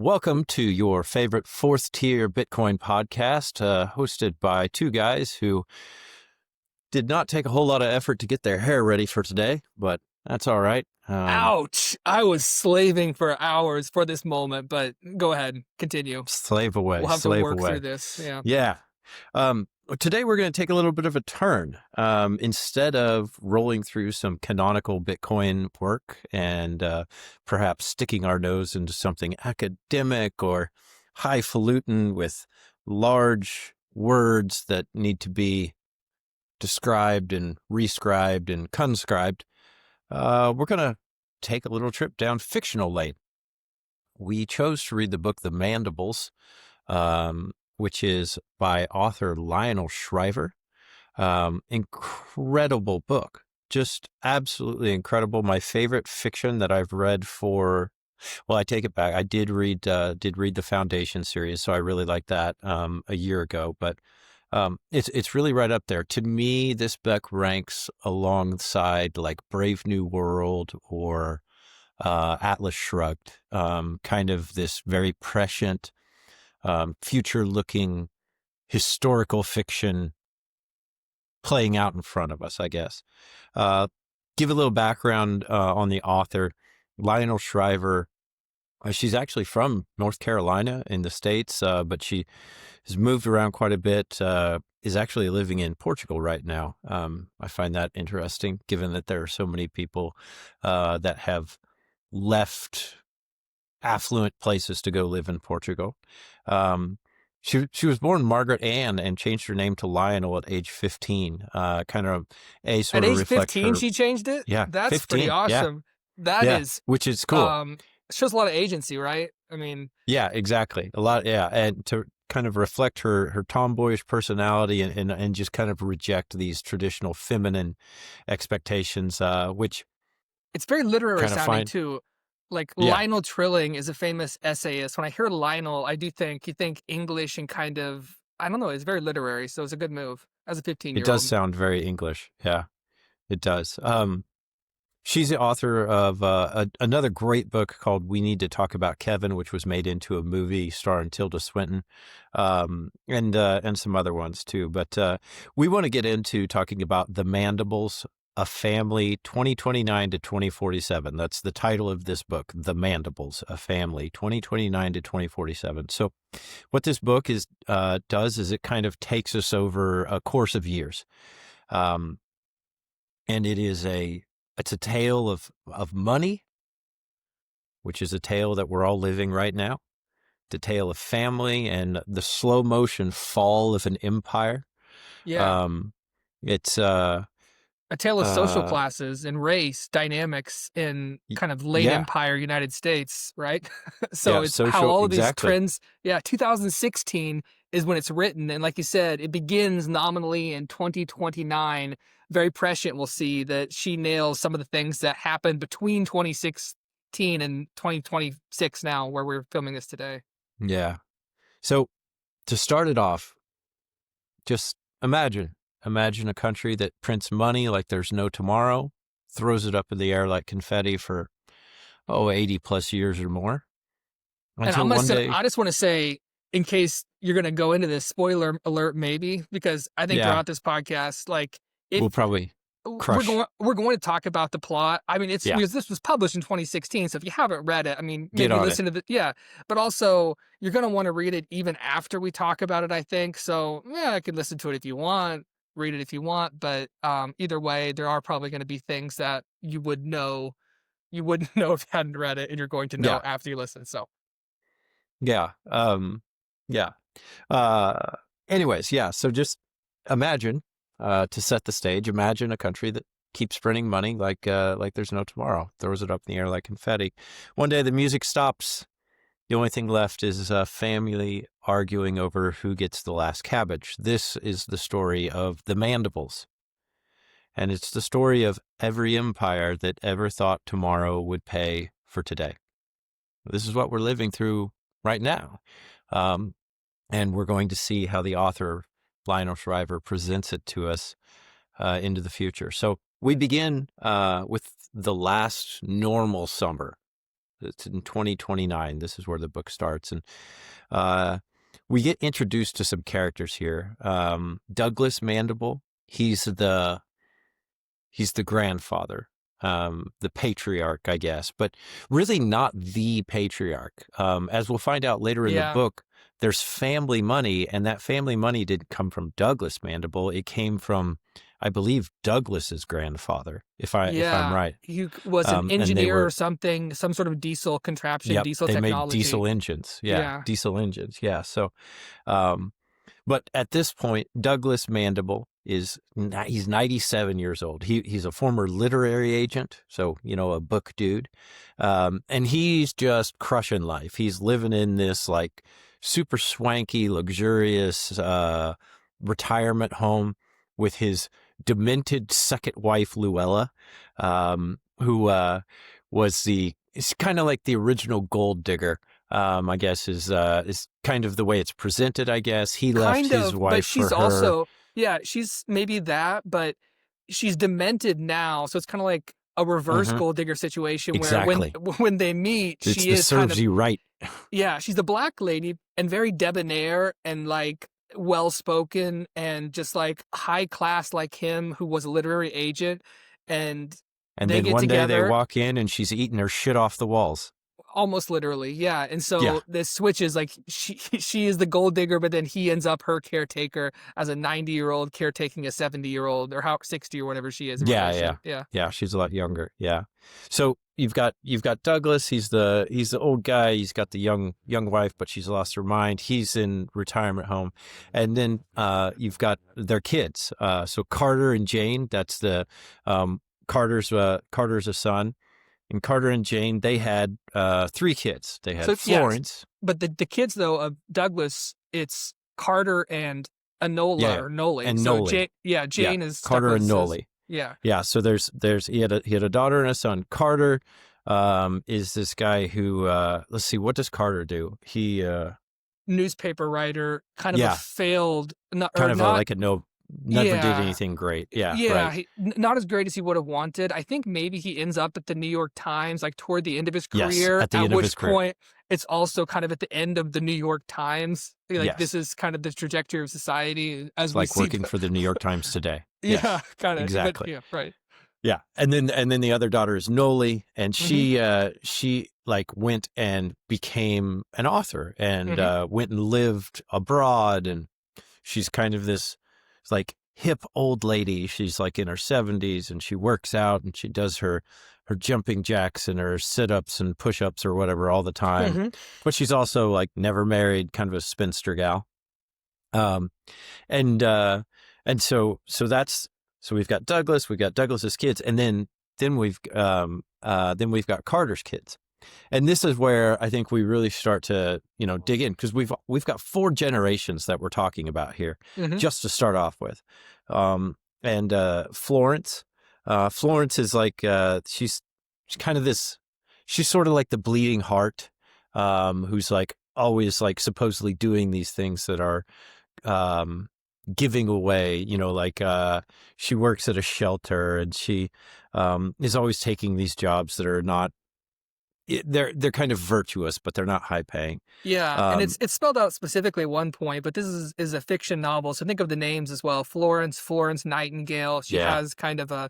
Welcome to your favorite fourth tier Bitcoin podcast, hosted by two guys who did not take a whole lot of effort to get their hair ready for today, but that's all right. Ouch! I was slaving for hours for this moment, but go ahead, continue. Slave away. We'll have slave to work away. through this. Yeah. Yeah. Today we're going to take a little bit of a turn. Instead of rolling through some canonical Bitcoin work and perhaps sticking our nose into something academic or highfalutin with large words that need to be described and rescribed and conscribed, we're going to take a little trip down fictional lane. We chose to read the book The Mandibles, which is by author Lionel Shriver. Incredible book, just absolutely incredible. My favorite fiction that I've read well, I take it back. I did read the Foundation series, so I really liked that a year ago. But it's really right up there. To me, this book ranks alongside like Brave New World or Atlas Shrugged, kind of this very prescient, future-looking historical fiction playing out in front of us, I guess. Give a little background on the author, Lionel Shriver. She's actually from North Carolina in the States, but she has moved around quite a bit, is actually living in Portugal right now. I find that interesting, given that there are so many people that have left affluent places to go live in Portugal. She was born Margaret Ann and changed her name to Lionel at age 15. Kind of a sort At of age 15, she changed it? Yeah. That's 15, pretty awesome. That is, which is cool. shows a lot of agency, right? I mean, yeah, exactly. A lot. Yeah. And to kind of reflect her tomboyish personality and just kind of reject these traditional feminine expectations, which it's very literary kind of sounding find, too. Like yeah. Lionel Trilling is a famous essayist. When I hear Lionel, I do think you think English and kind of, I don't know, it's very literary. So it's a good move as a 15-year-old. It does sound very English. Yeah, it does. She's the author of another great book called We Need to Talk About Kevin, which was made into a movie starring Tilda Swinton, and some other ones too. But we want to get into talking about The Mandibles, A Family 2029 to 2047. That's the title of this book, The Mandibles, A Family 2029 to 2047. So what this book does is it kind of takes us over a course of years. And it's a tale of money, which is a tale that we're all living right now. The tale of family and the slow motion fall of an empire. Yeah. It's a tale of social classes and race dynamics in kind of late empire United States, right? So it's social, how all of these trends, 2016 is when it's written. And like you said, it begins nominally in 2029. Very prescient, we'll see that she nails some of the things that happened between 2016 and 2026 now, where we're filming this today. Yeah. So to start it off, just imagine a country that prints money like there's no tomorrow, throws it up in the air like confetti for, 80 plus years or more. Until and I just want to say, in case you're going to go into this, spoiler alert, maybe, because I think throughout this podcast, like, we'll probably crush. We're going to talk about the plot. I mean, because this was published in 2016, so if you haven't read it, I mean, maybe listen to but also you're going to want to read it even after we talk about it, I think. So I could listen to it if you want, read it if you want, but either way, there are probably going to be things that you wouldn't know if you hadn't read it, and you're going to know after you listen. So anyways, so just imagine, to set the stage, imagine a country that keeps printing money like there's no tomorrow, throws it up in the air like confetti. One day the music stops. The only thing left is a family arguing over who gets the last cabbage. This is the story of the Mandibles. And it's the story of every empire that ever thought tomorrow would pay for today. This is what we're living through right now. And we're going to see how the author, Lionel Shriver, presents it to us into the future. So we begin with the last normal summer It's in 2029. This is where the book starts. And we get introduced to some characters here. Douglas Mandible, he's the grandfather, the patriarch, I guess, but really not the patriarch. As we'll find out later in the book, there's family money, and that family money didn't come from Douglas Mandible. It came from, I believe, Douglas's grandfather, if I'm right. He was an engineer or something, some sort of diesel contraption, diesel technology. They made diesel engines. Diesel engines. Yeah. So, but at this point, Douglas Mandible he's 97 years old. He's a former literary agent, so, a book dude. And he's just crushing life. He's living in this like super swanky, luxurious retirement home with his demented second wife, Luella, who is kind of like the original gold digger. I guess is kind of the way it's presented. I guess he left his wife but she's for her. Also, she's maybe that, but she's demented now, so it's kind of like a reverse gold digger situation where when they meet, she serves you right. Yeah, she's a black lady and very debonair and like well spoken and just like high class, like him, who was a literary agent, and then one day they walk in and she's eating her shit off the walls. Almost literally, yeah. And so this switches, like she is the gold digger, but then he ends up her caretaker as a 90-year-old caretaking a 70-year-old or 60 or whatever she is. Yeah. She's a lot younger. Yeah. So you've got Douglas. He's the old guy. He's got the young wife, but she's lost her mind. He's in retirement home, and then you've got their kids. So Carter and Jane. That's the Carter's a son. And Carter and Jane, they had 3 kids. They had Florence. Yes. But the kids, though, of Douglas, it's Carter and Enola or Noli. And Noli. Jane is Carter Douglas's, and Noli. Yeah. Yeah, so he had a daughter and a son. Carter is this guy who, let's see, what does Carter do? He... newspaper writer, kind of a failed... Never did anything great. Right. Not as great as he would have wanted. I think maybe he ends up at the New York Times, like toward the end of his career. At which point, it's also kind of at the end of the New York Times. Like this is kind of the trajectory of society as we see. Like working for the New York Times today. Yeah, kind of exactly. But, right. Yeah, and then the other daughter is Noli, and she like went and became an author and went and lived abroad, and she's kind of this like hip old lady. She's like in her 70s, and she works out and she does her jumping jacks and her sit-ups and push-ups or whatever all the time. But she's also like never married, kind of a spinster gal. And so we've got Douglas, we've got Douglas's kids, and then we've got Carter's kids. And this is where I think we really start to, dig in, because we've got 4 generations that we're talking about here, just to start off with. And Florence is like, she's kind of she's sort of like the bleeding heart, who's like always like supposedly doing these things that are, giving away, she works at a shelter, and she, is always taking these jobs that are not, they're kind of virtuous, but they're not high paying. Yeah, and it's spelled out specifically at one point, but this is a fiction novel, so think of the names as well. Florence Nightingale. She has kind of a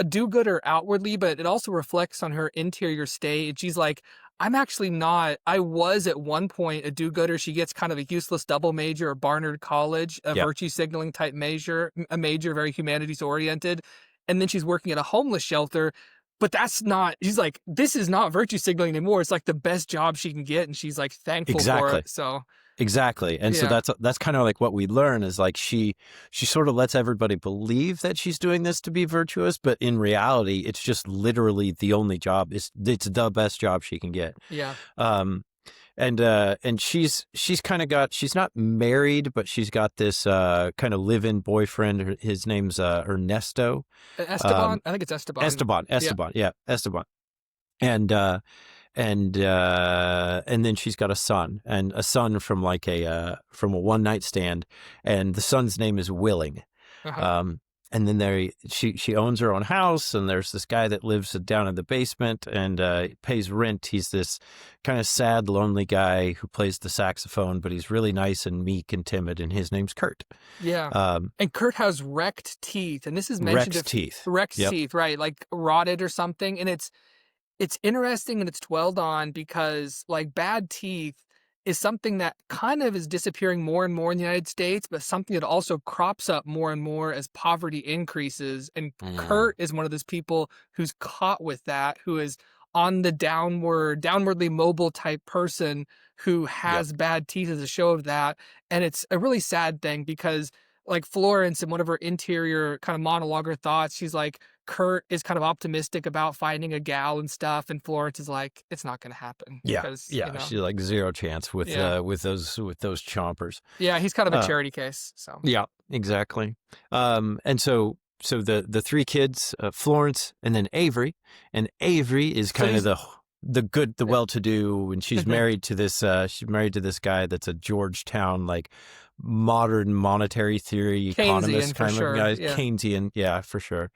do-gooder outwardly, but it also reflects on her interior state. She's like, I'm actually not. I was at one point a do-gooder. She gets kind of a useless double major at Barnard College, a virtue signaling type major, a major very humanities oriented, and then she's working at a homeless shelter. But that's not, she's like, this is not virtue signaling anymore. It's like the best job she can get. And she's like thankful for it. So exactly. And so that's kind of like what we learn is like, she sort of lets everybody believe that she's doing this to be virtuous. But in reality, it's just literally the only job. It's the best job she can get. Yeah. And she's kind of got, she's not married, but she's got this kind of live-in boyfriend. His name's Ernesto. Esteban? I think it's Esteban. Esteban. Yeah, Esteban. And then she's got a son from like from a one-night stand, and the son's name is Willing. and then she owns her own house, and there's this guy that lives down in the basement and pays rent. He's this kind of sad, lonely guy who plays the saxophone, but he's really nice and meek and timid, and his name's Kurt. Yeah. And Kurt has wrecked teeth, and this is mentioned. Wrecked teeth. Wrecked teeth, right? Like rotted or something. And it's interesting and it's dwelled on because like bad teeth is something that kind of is disappearing more and more in the United States, but something that also crops up more and more as poverty increases. And Kurt is one of those people who's caught with that, who is on the downwardly mobile type person who has bad teeth as a show of that. And it's a really sad thing because like Florence, in one of her interior kind of monologue or thoughts, she's like, Kurt is kind of optimistic about finding a gal and stuff, and Florence is like, it's not going to happen. Yeah, because, she's like zero chance with those chompers. Yeah, he's kind of a charity case. So yeah, exactly. And so the three kids, Florence, and then Avery, and Avery is kind of the well-to-do, and she's married to this guy that's a Georgetown like modern monetary theory economist kind of guy, Keynesian, for sure.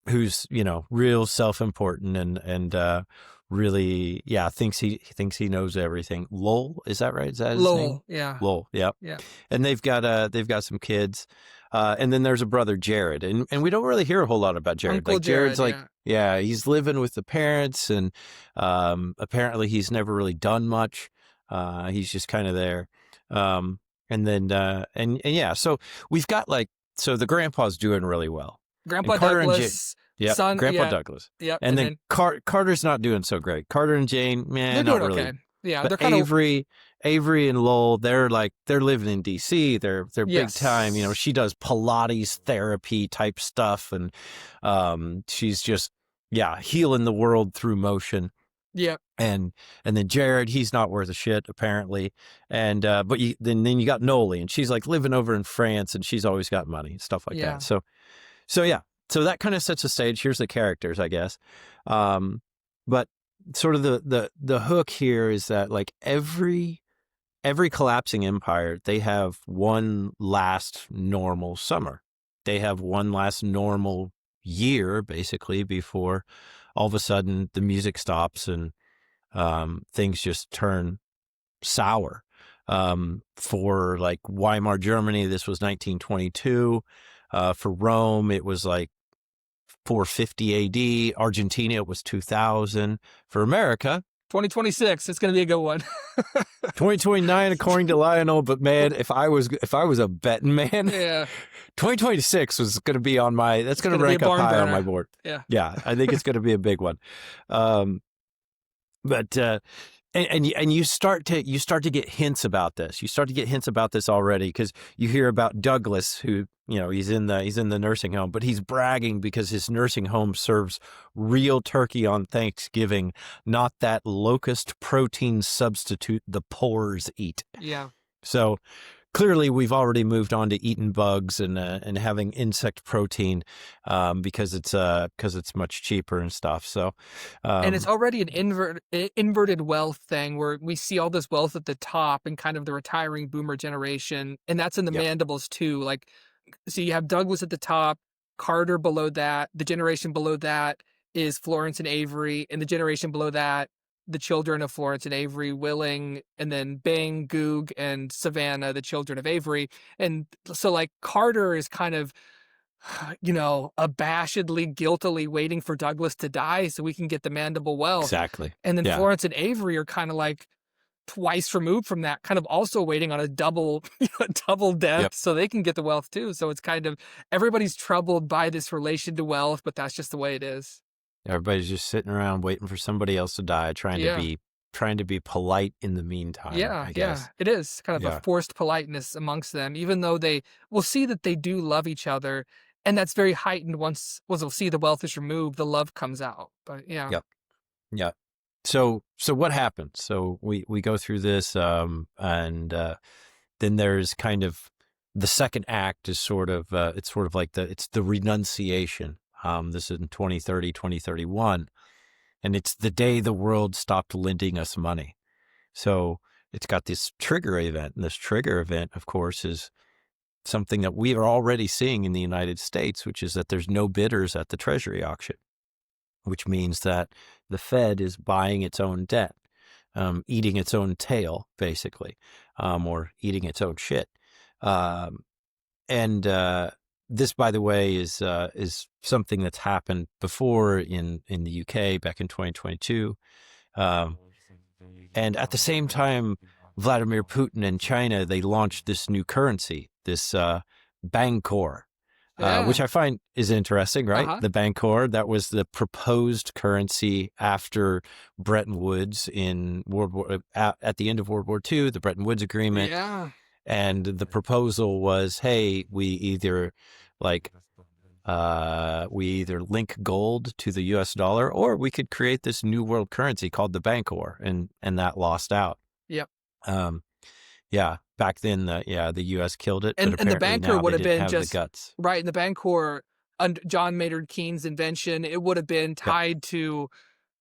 Who's real self-important and really thinks he knows everything. Lowell, is that right? Is that his name? Yeah. Lowell, yeah. And they've got some kids, and then there's a brother, Jared, and we don't really hear a whole lot about Jared. Uncle like Jared's Jared, like he's living with the parents, and apparently he's never really done much. He's just kind of there. And then so we've got so the grandpa's doing really well. Grandpa Douglas, son, Grandpa Douglas. Yep. And then Carter's not doing so great. Carter and Jane, they're not doing really. Okay. Yeah, but Avery and Lowell, they're living in DC. They're big time. She does Pilates therapy type stuff, and she's just healing the world through motion. Yeah. And then Jared, he's not worth a shit apparently. And but then you got Noli, and she's like living over in France, and she's always got money and stuff like that. So that kind of sets the stage. Here's the characters, I guess. But sort of the hook here is that like every collapsing empire, they have one last normal summer. They have one last normal year, basically, before all of a sudden the music stops and things just turn sour. For like Weimar Germany, this was 1922. For Rome, it was like 450 AD. Argentina, it was 2000. For America, 2026, it's going to be a good one. 2029, according to Lionel. But man, if I was a betting man, 2026 was going to be on my. That's going to rank up high on my board. Yeah, I think it's going to be a big one. But you start to get hints about this. You start to get hints about this already because you hear about Douglas, who he's in the nursing home, but he's bragging because his nursing home serves real turkey on Thanksgiving, not that locust protein substitute the poors eat. Yeah. So clearly, we've already moved on to eating bugs and having insect protein because it's much cheaper and stuff. So, and it's already an inverted wealth thing where we see all this wealth at the top and kind of the retiring boomer generation, and that's in the Mandibles too. Like, so you have Douglas at the top, Carter below that, the generation below that is Florence and Avery, and the generation below that, the children of Florence and Avery, Willing, and then Bing, Goog, and Savannah, the children of Avery. And so like Carter is kind of, abashedly, guiltily waiting for Douglas to die so we can get the Mandible wealth. Exactly. And then Florence and Avery are kind of like twice removed from that, kind of also waiting on a double death so they can get the wealth too. So it's kind of, everybody's troubled by this relation to wealth, but that's just the way it is. Everybody's just sitting around waiting for somebody else to die, trying to be polite in the meantime. I guess. It is kind of a forced politeness amongst them, even though we'll see that they do love each other, and that's very heightened once we'll see the wealth is removed, the love comes out. But yeah. So what happens? So we go through this, and then there's kind of the second act is sort of it's sort of like it's the renunciation. This is in 2030, 2031, and it's the day the world stopped lending us money. So it's got this trigger event, and this trigger event, of course, is something that we are already seeing in the United States, which is that there's no bidders at the Treasury auction, which means that the Fed is buying its own debt, eating its own tail, basically, or eating its own shit. And this, by the way, is something that's happened before in the UK back in 2022. And at the same time, Vladimir Putin and China, they launched this new currency, this Bancor, which I find is interesting, right? The Bancor, that was the proposed currency after Bretton Woods in at the end of World War II, the Bretton Woods Agreement. Yeah. And the proposal was, hey, we either link gold to the U.S. dollar, or we could create this new world currency called the Bancor, and that lost out. Yep. Yeah. Back then, the U.S. killed it, and the Bancor would have been just the guts. Right. And the Bancor, John Maynard Keynes' invention, it would have been tied to.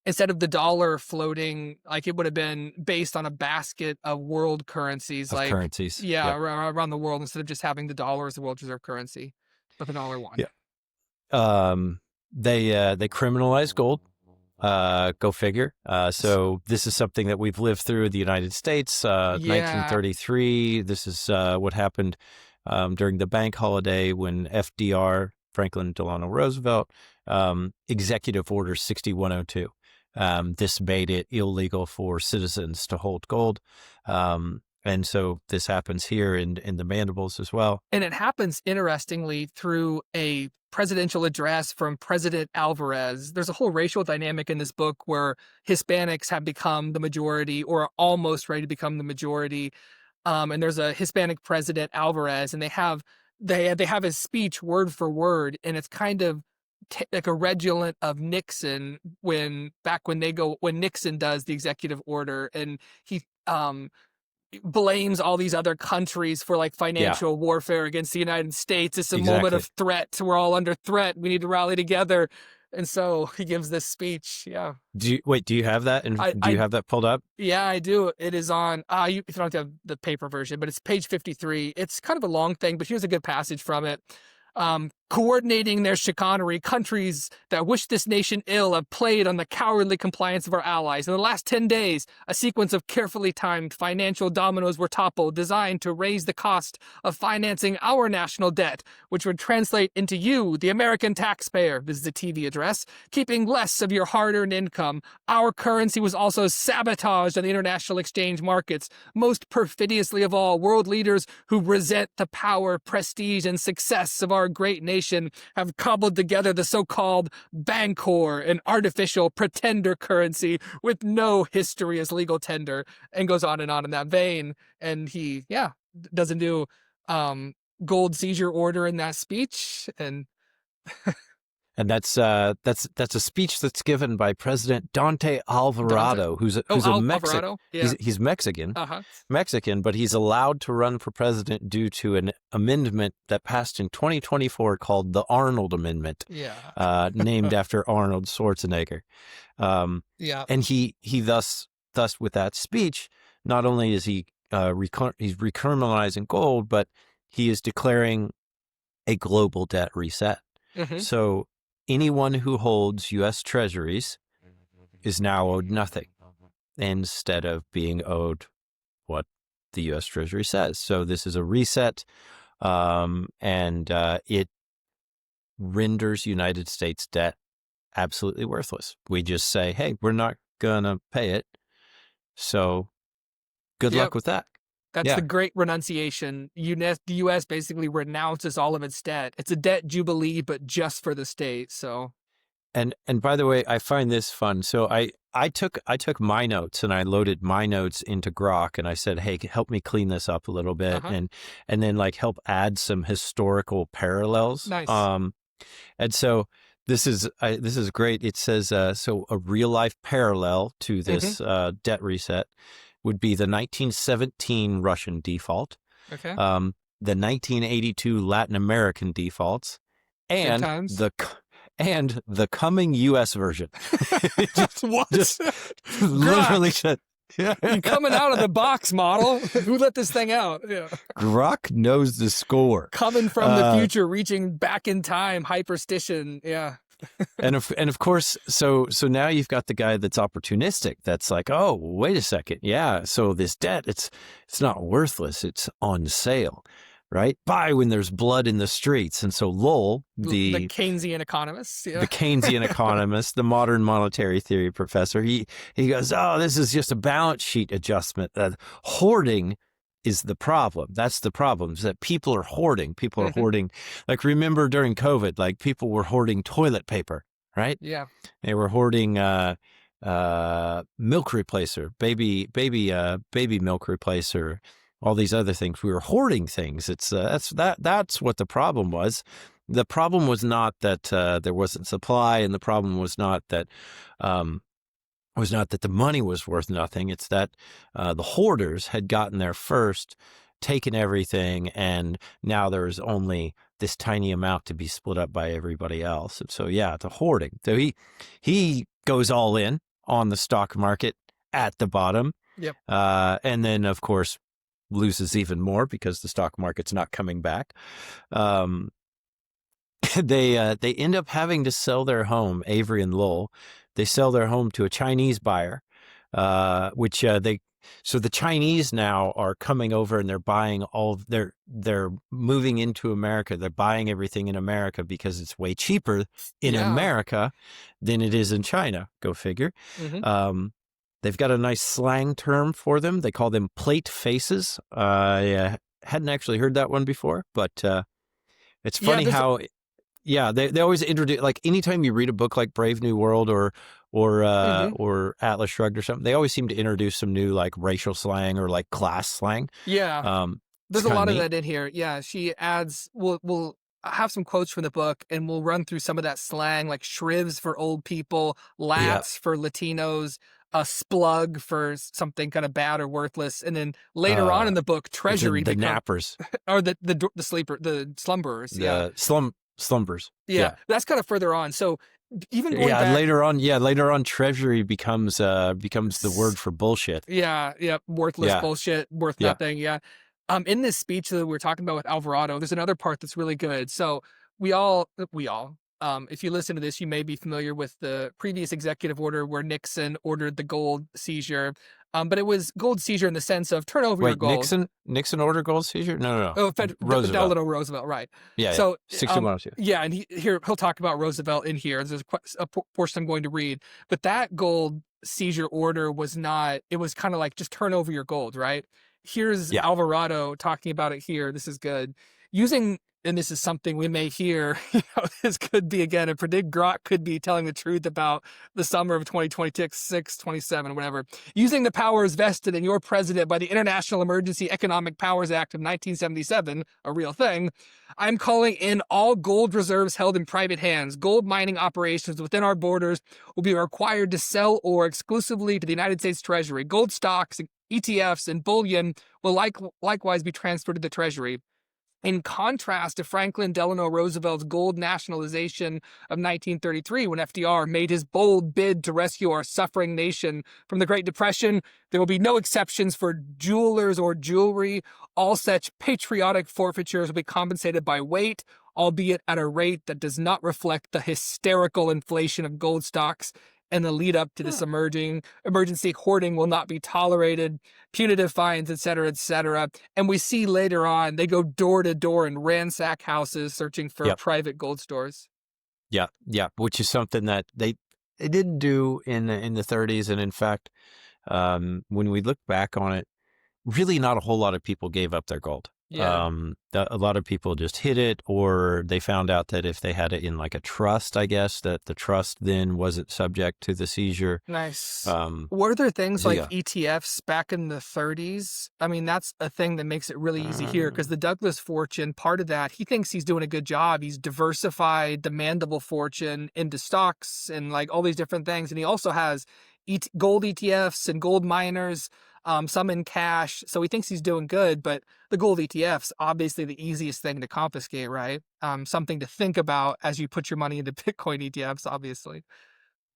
Instead of the dollar floating, like it would have been based on a basket of world currencies, currencies. Yeah, around the world, instead of just having the dollar as the world reserve currency, but the dollar won. Yeah. They criminalized gold. Go figure. So this is something that we've lived through in the United States. 1933. This is what happened during the bank holiday when FDR, Franklin Delano Roosevelt, Executive Order 6102. This made it illegal for citizens to hold gold. And so this happens here in the Mandibles as well. And it happens, interestingly, through a presidential address from President Alvarez. There's a whole racial dynamic in this book where Hispanics have become the majority, or are almost ready to become the majority. And there's a Hispanic president, Alvarez, and they have his speech word for word, and it's kind of like a redolent of Nixon when Nixon does the executive order, and he blames all these other countries for like financial warfare against the United States. It's a moment of threat. We're all under threat. We need to rally together. And so he gives this speech. Yeah. Do you have that? And do you have that pulled up? Yeah, I do. It is on, if you don't have the paper version, but it's page 53. It's kind of a long thing, but here's a good passage from it. Coordinating their chicanery, countries that wish this nation ill have played on the cowardly compliance of our allies. In the last 10 days, a sequence of carefully timed financial dominoes were toppled, designed to raise the cost of financing our national debt, which would translate into you, the American taxpayer, this is a TV address, keeping less of your hard-earned income. Our currency was also sabotaged on the international exchange markets. Most perfidiously of all, world leaders who resent the power, prestige, and success of our great nation have cobbled together the so-called Bancor, an artificial pretender currency with no history as legal tender, and goes on in that vein. And he, doesn't do gold seizure order in that speech, and and that's a speech that's given by President Dante Alvarado, who's a Mexican. Yeah. He's Mexican, Mexican, but he's allowed to run for president due to an amendment that passed in 2024 called the Arnold Amendment, named after Arnold Schwarzenegger. And he thus with that speech, not only is he's recriminalizing gold, but he is declaring a global debt reset. So anyone who holds U.S. treasuries is now owed nothing instead of being owed what the U.S. Treasury says. So this is a reset, and it renders United States debt absolutely worthless. We just say, hey, we're not going to pay it. So good luck with that. That's the great renunciation. The U.S. basically renounces all of its debt. It's a debt jubilee, but just for the state. So, and by the way, I find this fun. So I took my notes and I loaded my notes into Grok, and I said, hey, help me clean this up a little bit, and then like help add some historical parallels. Nice. And so this is great. It says so a real life parallel to this debt reset would be the 1917 Russian default, the 1982 Latin American defaults, and the coming U.S. version. What? Just literally said You're coming out of the box, model. Who let this thing out? Yeah. Grok knows the score. Coming from the future, reaching back in time, hyperstition. Yeah. and of course, so now you've got the guy that's opportunistic. That's like, oh, wait a second, yeah. So this debt, it's not worthless. It's on sale, right? Buy when there's blood in the streets. And so Lowell, the Keynesian economist, the Keynesian economist, the modern monetary theory professor, he goes, oh, this is just a balance sheet adjustment. Hoarding is the problem. That's the problem, is that people are hoarding. People are hoarding. Like, remember during COVID, like people were hoarding toilet paper, right? Yeah. They were hoarding milk replacer, baby milk replacer, all these other things. We were hoarding things. It's that's what the problem was. The problem was not that there wasn't supply, and the problem was not that the money was worth nothing. It's that the hoarders had gotten there first, taken everything, and now there's only this tiny amount to be split up by everybody else. And so, yeah, the hoarding. So he goes all in on the stock market at the bottom. Yep. And then, of course, loses even more because the stock market's not coming back. They end up having to sell their home, Avery and Lowell. They sell their home to a Chinese buyer, so the Chinese now are coming over and they're buying they're moving into America. They're buying everything in America because it's way cheaper in America than it is in China. Go figure. They've got a nice slang term for them. They call them plate faces. I hadn't actually heard that one before, but it's funny how... Yeah, they always introduce, like, anytime you read a book like Brave New World or Atlas Shrugged or something, they always seem to introduce some new, like, racial slang or, like, class slang. Yeah. There's a lot of that in here. Yeah, she adds, we'll have some quotes from the book, and we'll run through some of that slang, like shrivs for old people, lats for Latinos, a splug for something kind of bad or worthless, and then later on in the book, treasury, the nappers, or the slumberers, slumbers. Yeah, that's kind of further on. So even going back, later on, treasury becomes the word for bullshit. Worthless bullshit, worth nothing. Yeah. In this speech that we're talking about with Alvarado, there's another part that's really good. So we all, if you listen to this, you may be familiar with the previous executive order where Nixon ordered the gold seizure. But it was gold seizure in the sense of turn over your gold. Nixon ordered gold seizure? No. Oh, Delano Roosevelt, right. Yeah, so 6102. Yeah, and he'll talk about Roosevelt in here. There's a portion I'm going to read. But that gold seizure order was not, it was kind of like just turn over your gold, right? Here's Alvarado talking about it here. This is good. And this is something we may hear, this could be, again, a predict Grok could be telling the truth about the summer of 2026, 27, whatever. Using the powers vested in your president by the International Emergency Economic Powers Act of 1977, a real thing, I'm calling in all gold reserves held in private hands. Gold mining operations within our borders will be required to sell ore exclusively to the United States Treasury. Gold stocks, ETFs, and bullion will likewise be transferred to the Treasury. In contrast to Franklin Delano Roosevelt's gold nationalization of 1933, when FDR made his bold bid to rescue our suffering nation from the Great Depression, there will be no exceptions for jewelers or jewelry. All such patriotic forfeitures will be compensated by weight, albeit at a rate that does not reflect the hysterical inflation of gold stocks. And the lead up to this emergency hoarding will not be tolerated, punitive fines, et cetera, et cetera. And we see later on, they go door to door and ransack houses searching for private gold stores. Yeah, which is something that they didn't do in the 30s. And in fact, when we look back on it, really not a whole lot of people gave up their gold. Yeah. A lot of people just hid it, or they found out that if they had it in like a trust, I guess, that the trust then wasn't subject to the seizure. Nice. Were there things like ETFs back in the 30s? I mean, that's a thing that makes it really easy here, because the Douglas fortune, part of that, he thinks he's doing a good job. He's diversified the Mandible fortune into stocks and like all these different things. And he also has gold ETFs and gold miners, some in cash. So he thinks he's doing good, but the gold ETFs, obviously the easiest thing to confiscate, right? Something to think about as you put your money into Bitcoin ETFs, obviously.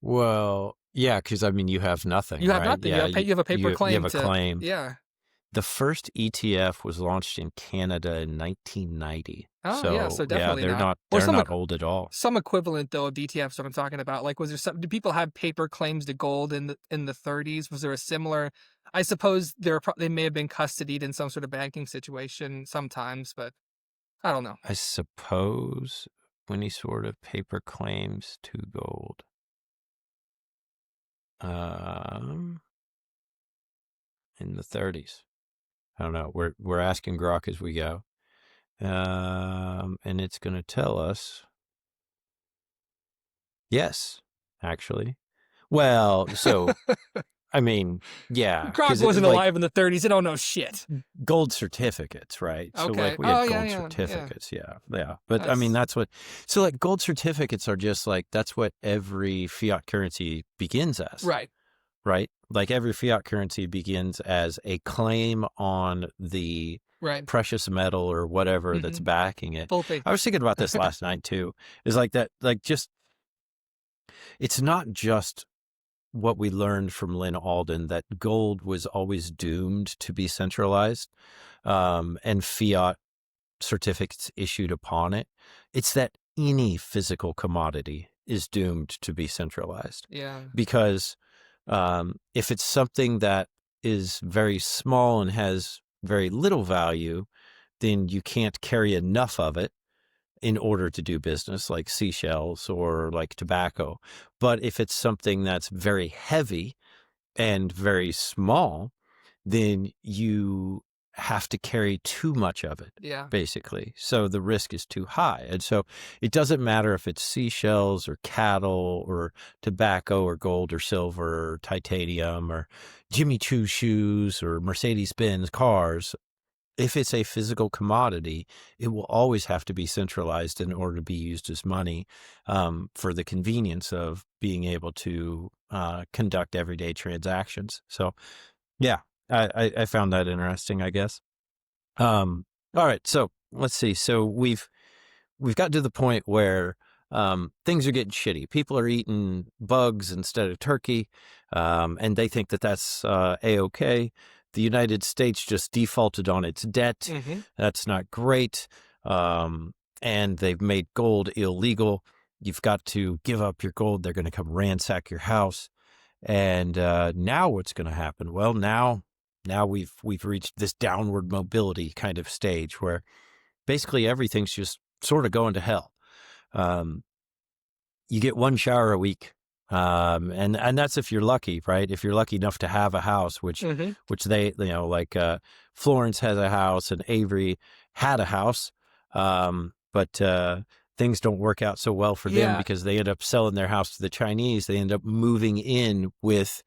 Well, yeah, because I mean, you have nothing, You have right? nothing. Yeah, You have a paper you have claim a to, claim. yeah. The first ETF was launched in Canada in 1990. Oh, yeah, So so yeah, definitely not. Or they're not old at all. some equivalent though of DTFs, what I'm talking about. Like, was there some? Did people have paper claims to gold in the 30s? Was there a similar? I suppose they may have been custodied in some sort of banking situation sometimes, but I don't know. I suppose any sort of paper claims to gold. In the 30s. I don't know. We're asking Grok as we go. And it's going to tell us. Yes, actually. Well, so I mean, yeah, Grog because wasn't like alive in the 30s. They don't know shit. gold certificates, right? So Okay. like we Oh, had yeah, gold yeah, yeah. certificates, yeah. But I mean, That's that's what. So like gold certificates are just like that's what every fiat currency begins as, right. right? Like every fiat currency begins as a claim on the Right. precious metal or whatever that's backing it. Full faith. I was thinking about this last night too. Is like that, like just it's not just what we learned from Lynn Alden that gold was always doomed to be centralized, and fiat certificates issued upon it. It's that any physical commodity is doomed to be centralized. Yeah. Because if it's something that is very small and has very little value, then you can't carry enough of it in order to do business, like seashells or like tobacco. But if it's something that's very heavy and very small, then you have to carry too much of it, Yeah. basically. So the risk is too high. And so it doesn't matter if it's seashells or cattle or tobacco or gold or silver or titanium or Jimmy Choo shoes or Mercedes-Benz cars. If it's a physical commodity, it will always have to be centralized in order to be used as money, for the convenience of being able to conduct everyday transactions. So, yeah, I found that interesting, I guess. All right, so let's see. So we've gotten to the point where things are getting shitty. People are eating bugs instead of turkey, and they think that that's A-OK. The United States just defaulted on its debt. That's not great. And they've made gold illegal. You've got to give up your gold. They're going to come ransack your house. And now what's going to happen? Well, now we've reached this downward mobility kind of stage where basically everything's just sort of going to hell. You get one shower a week. And that's if you're lucky, right? If you're lucky enough to have a house, which they, like Florence has a house and Avery had a house. But things don't work out so well for them because they end up selling their house to the Chinese. They end up moving in with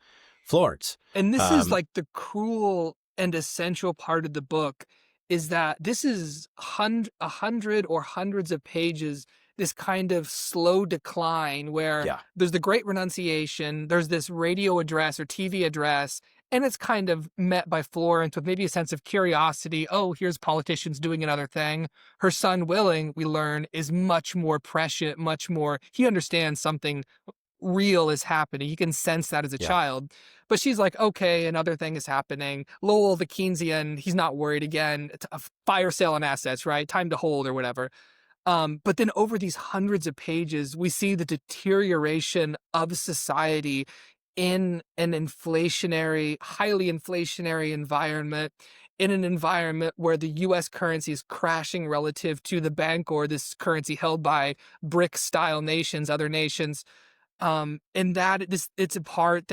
Florence. And this is like the cruel and essential part of the book is that this is 100 or hundreds of pages, this kind of slow decline where there's the great renunciation, there's this radio address or TV address, and it's kind of met by Florence with maybe a sense of curiosity. Oh, here's politicians doing another thing. Her son, Willing, we learn, is much more prescient, much more, he understands something real is happening. He can sense that as a child. But she's like, okay, another thing is happening. Lowell, the Keynesian, he's not worried again. It's a fire sale on assets, right? Time to hold or whatever. But then over these hundreds of pages, we see the deterioration of society in an inflationary, highly inflationary environment, in an environment where the US currency is crashing relative to the bank or this currency held by BRIC-style nations, other nations. And it's a part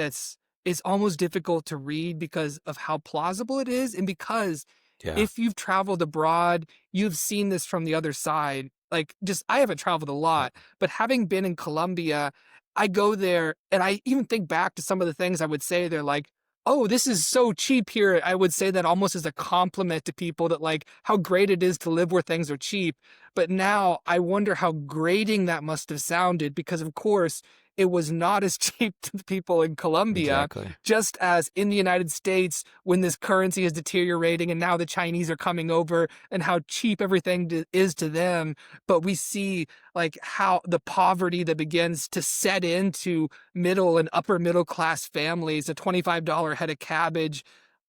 it's almost difficult to read because of how plausible it is. And because if you've traveled abroad, you've seen this from the other side. Like I haven't traveled a lot, but having been in Colombia, I go there and I even think back to some of the things I would say. They're like, oh, this is so cheap here. I would say that almost as a compliment to people that like how great it is to live where things are cheap. But now I wonder how grating that must have sounded because of course it was not as cheap to the people in Colombia, Exactly. just as in the United States, when this currency is deteriorating and now the Chinese are coming over and how cheap everything is to them. But we see like how the poverty that begins to set into middle and upper middle class families, a $25 head of cabbage,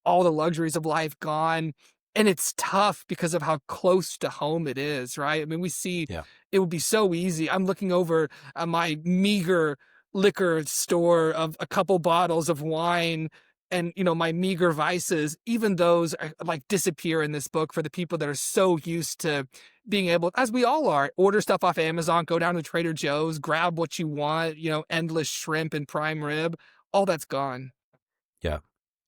all the luxuries of life gone. And it's tough because of how close to home it is, right? I mean, we see Yeah. it would be so easy. I'm looking over my meager liquor store of a couple bottles of wine and, you know, my meager vices. Even those are, like, disappear in this book for the people that are so used to being able, as we all are, order stuff off Amazon, go down to Trader Joe's, grab what you want, you know, endless shrimp and prime rib. All that's gone. Yeah.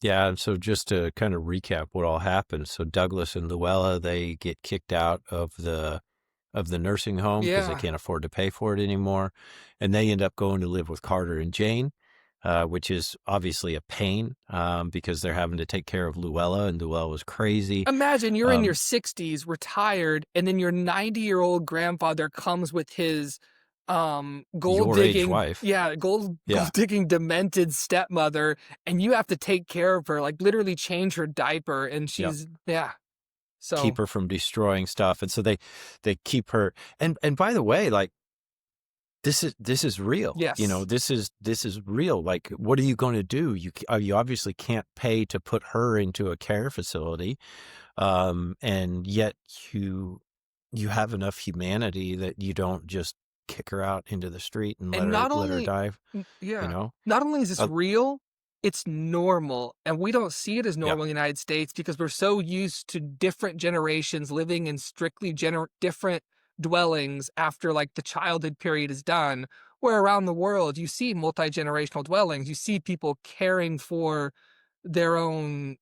Yeah. And so just to kind of recap what all happened. So Douglas and Luella, they get kicked out of the nursing home because they Yeah. can't afford to pay for it anymore. And they end up going to live with Carter and Jane, which is obviously a pain because they're having to take care of Luella, and Luella's crazy. Imagine you're in your 60s, retired, and then your 90-year-old grandfather comes with his gold Your age digging, wife. gold Yeah. digging demented stepmother, and you have to take care of her, like literally change her diaper, and she's so Keep her from destroying stuff. And so they keep her. And by the way, like, this is real. yes, You know, this is real. Like, what are you going to do? You obviously can't pay to put her into a care facility. And yet you have enough humanity that you don't just kick her out into the street and and let her die, you know? not only is this Uh, real, it's normal. And we don't see it as yeah. normal in the United States because we're so used to different generations living in strictly different dwellings after like the childhood period is done. Where around the world, you see multi-generational dwellings, you see people caring for their own,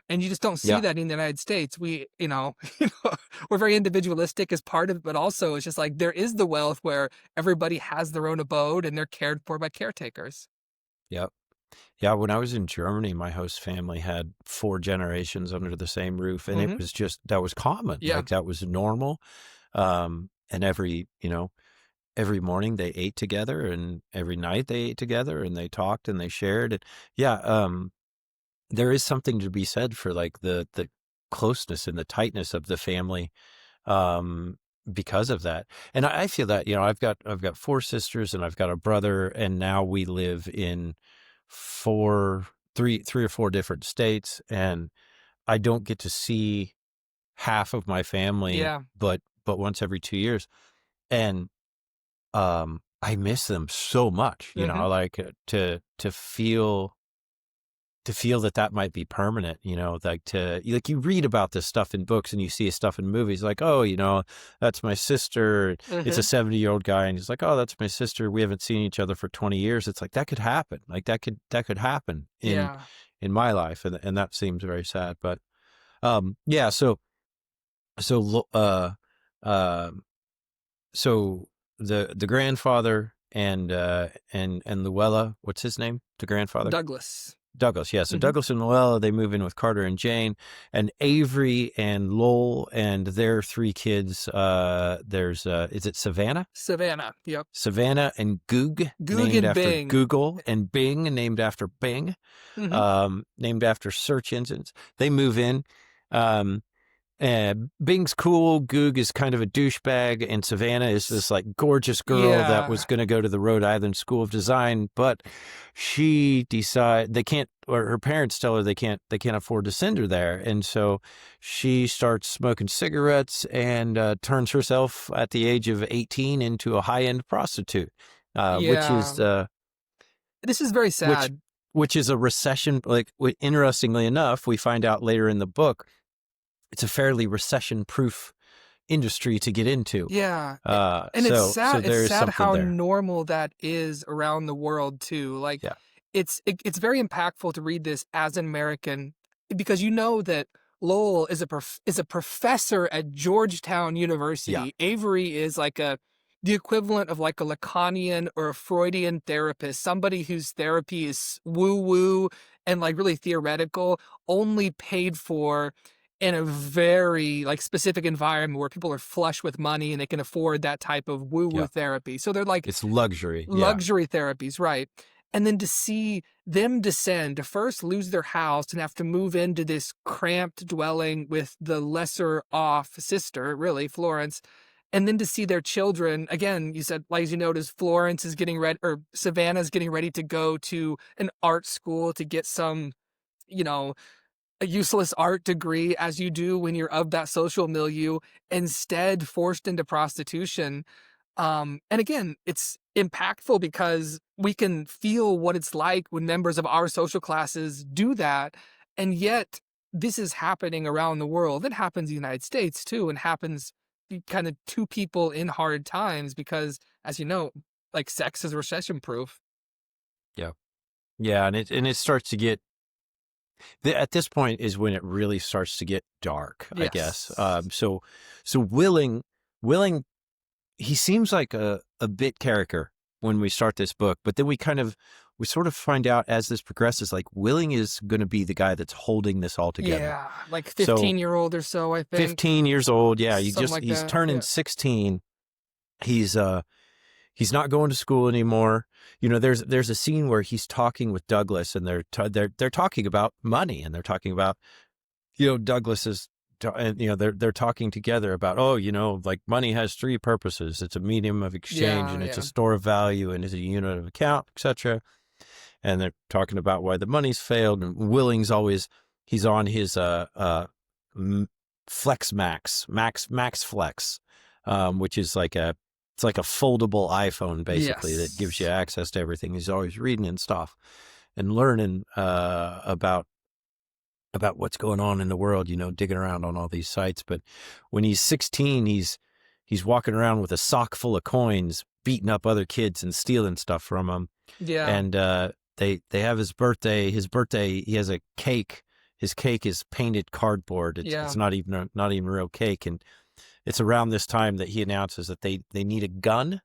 and you just don't see Yeah. that in the United States. We, we're very individualistic as part of it, but also it's just like there is the wealth where everybody has their own abode and they're cared for by caretakers. Yep. Yeah, when I was in Germany, my host family had 4 generations under the same roof, and it Hmm. was just, that was common. Yeah. Like, that was normal. And every morning they ate together, and every night they ate together, and they talked and they shared. And yeah, there is something to be said for like the closeness and the tightness of the family, um, because of that. And I feel that, I've got 4 sisters and I've got a brother, and now we live in three or four different states, and I don't get to see half of my family, Yeah. but once every 2 years. And I miss them so much, Hmm. like to feel that might be permanent, like you read about this stuff in books and you see stuff in movies like, oh, that's my sister. It's a Hmm. 70-year-old guy, and he's like, oh, that's my sister. We haven't seen each other for 20 years. It's like, that could happen. Like, that could happen Yeah. in my life. And that seems very sad. But yeah, so uh so the grandfather and Luella, what's his name? The grandfather? Douglas. Douglas, yeah. So Hmm. Douglas and Luella, they move in with Carter and Jane, and Avery and Lowell and their 3 kids. There's is it Savannah? Savannah. Yep. Savannah and Goog, Goog named and after Bing. Google, and Bing, named after Bing, Hmm. named after search engines. They move in. Um, Bing's cool. Goog is kind of a douchebag, and Savannah is this like gorgeous girl that was Yeah. going to go to the Rhode Island School of Design, but she they can't, or her parents tell her they can't afford to send her there, and so she starts smoking cigarettes and turns herself at the age of 18 into a high-end prostitute, which Yeah. is This is very which sad. which is a recession. Like, interestingly enough, we find out later in the book, it's a fairly recession-proof industry to get into. Yeah. And it's So sad. It's there is sad something how there. normal that is around the world too. Like Yeah. it's very impactful to read this as an American because you know that Lowell is a professor at Georgetown Yeah. University. Avery is like the equivalent of like a Lacanian or a Freudian therapist, somebody whose therapy is woo woo and like really theoretical, only paid for in a very like specific environment where people are flush with money and they can afford that type of woo-woo Yeah. therapy. So they're like It's luxury. luxury therapies, right? And then to see them descend, to first lose their house and have to move into this cramped dwelling with the lesser off sister, really, Florence. And then to see their children, again, you said, like, as you noticed, Florence is getting ready, or Savannah's getting ready to go to an art school to get some, you know, a useless art degree, as you do when you're of that social milieu, instead forced into prostitution. And again, it's impactful because we can feel what it's like when members of our social classes do that. And yet this is happening around the world. It happens in the United States too, and happens kind of to people in hard times because, as you know, like sex is recession proof. Yeah. Yeah. And it starts to get, at this point is when it really starts to get dark, I guess. Yes. So Willing, he seems like a bit character when we start this book, but then we sort of find out as this progresses, like Willing is going to be the guy that's holding this all together. Yeah, like 15-year-old or so, I think. 15 years old. Yeah. He's that. turning 16. He's not going to school anymore. You know, there's a scene where he's talking with Douglas, and they're talking about money, and they're talking about, you know, Douglas is, and you know, they're talking together about, oh, you know, like money has three purposes. It's a medium of exchange, and it's a store of value, and it's a unit of account, etc. And they're talking about why the money's failed. And Willing's always, he's on his Flex Max Flex, which is like it's like a foldable iPhone, basically, that gives you access to everything. He's always reading and stuff and learning about what's going on in the world, you know, digging around on all these sites. But when he's 16, he's walking around with a sock full of coins, beating up other kids and stealing stuff from them. Yeah. And they have his birthday. He has a cake. His cake is painted cardboard. It's not even real cake. And it's around this time that he announces that they need a gun.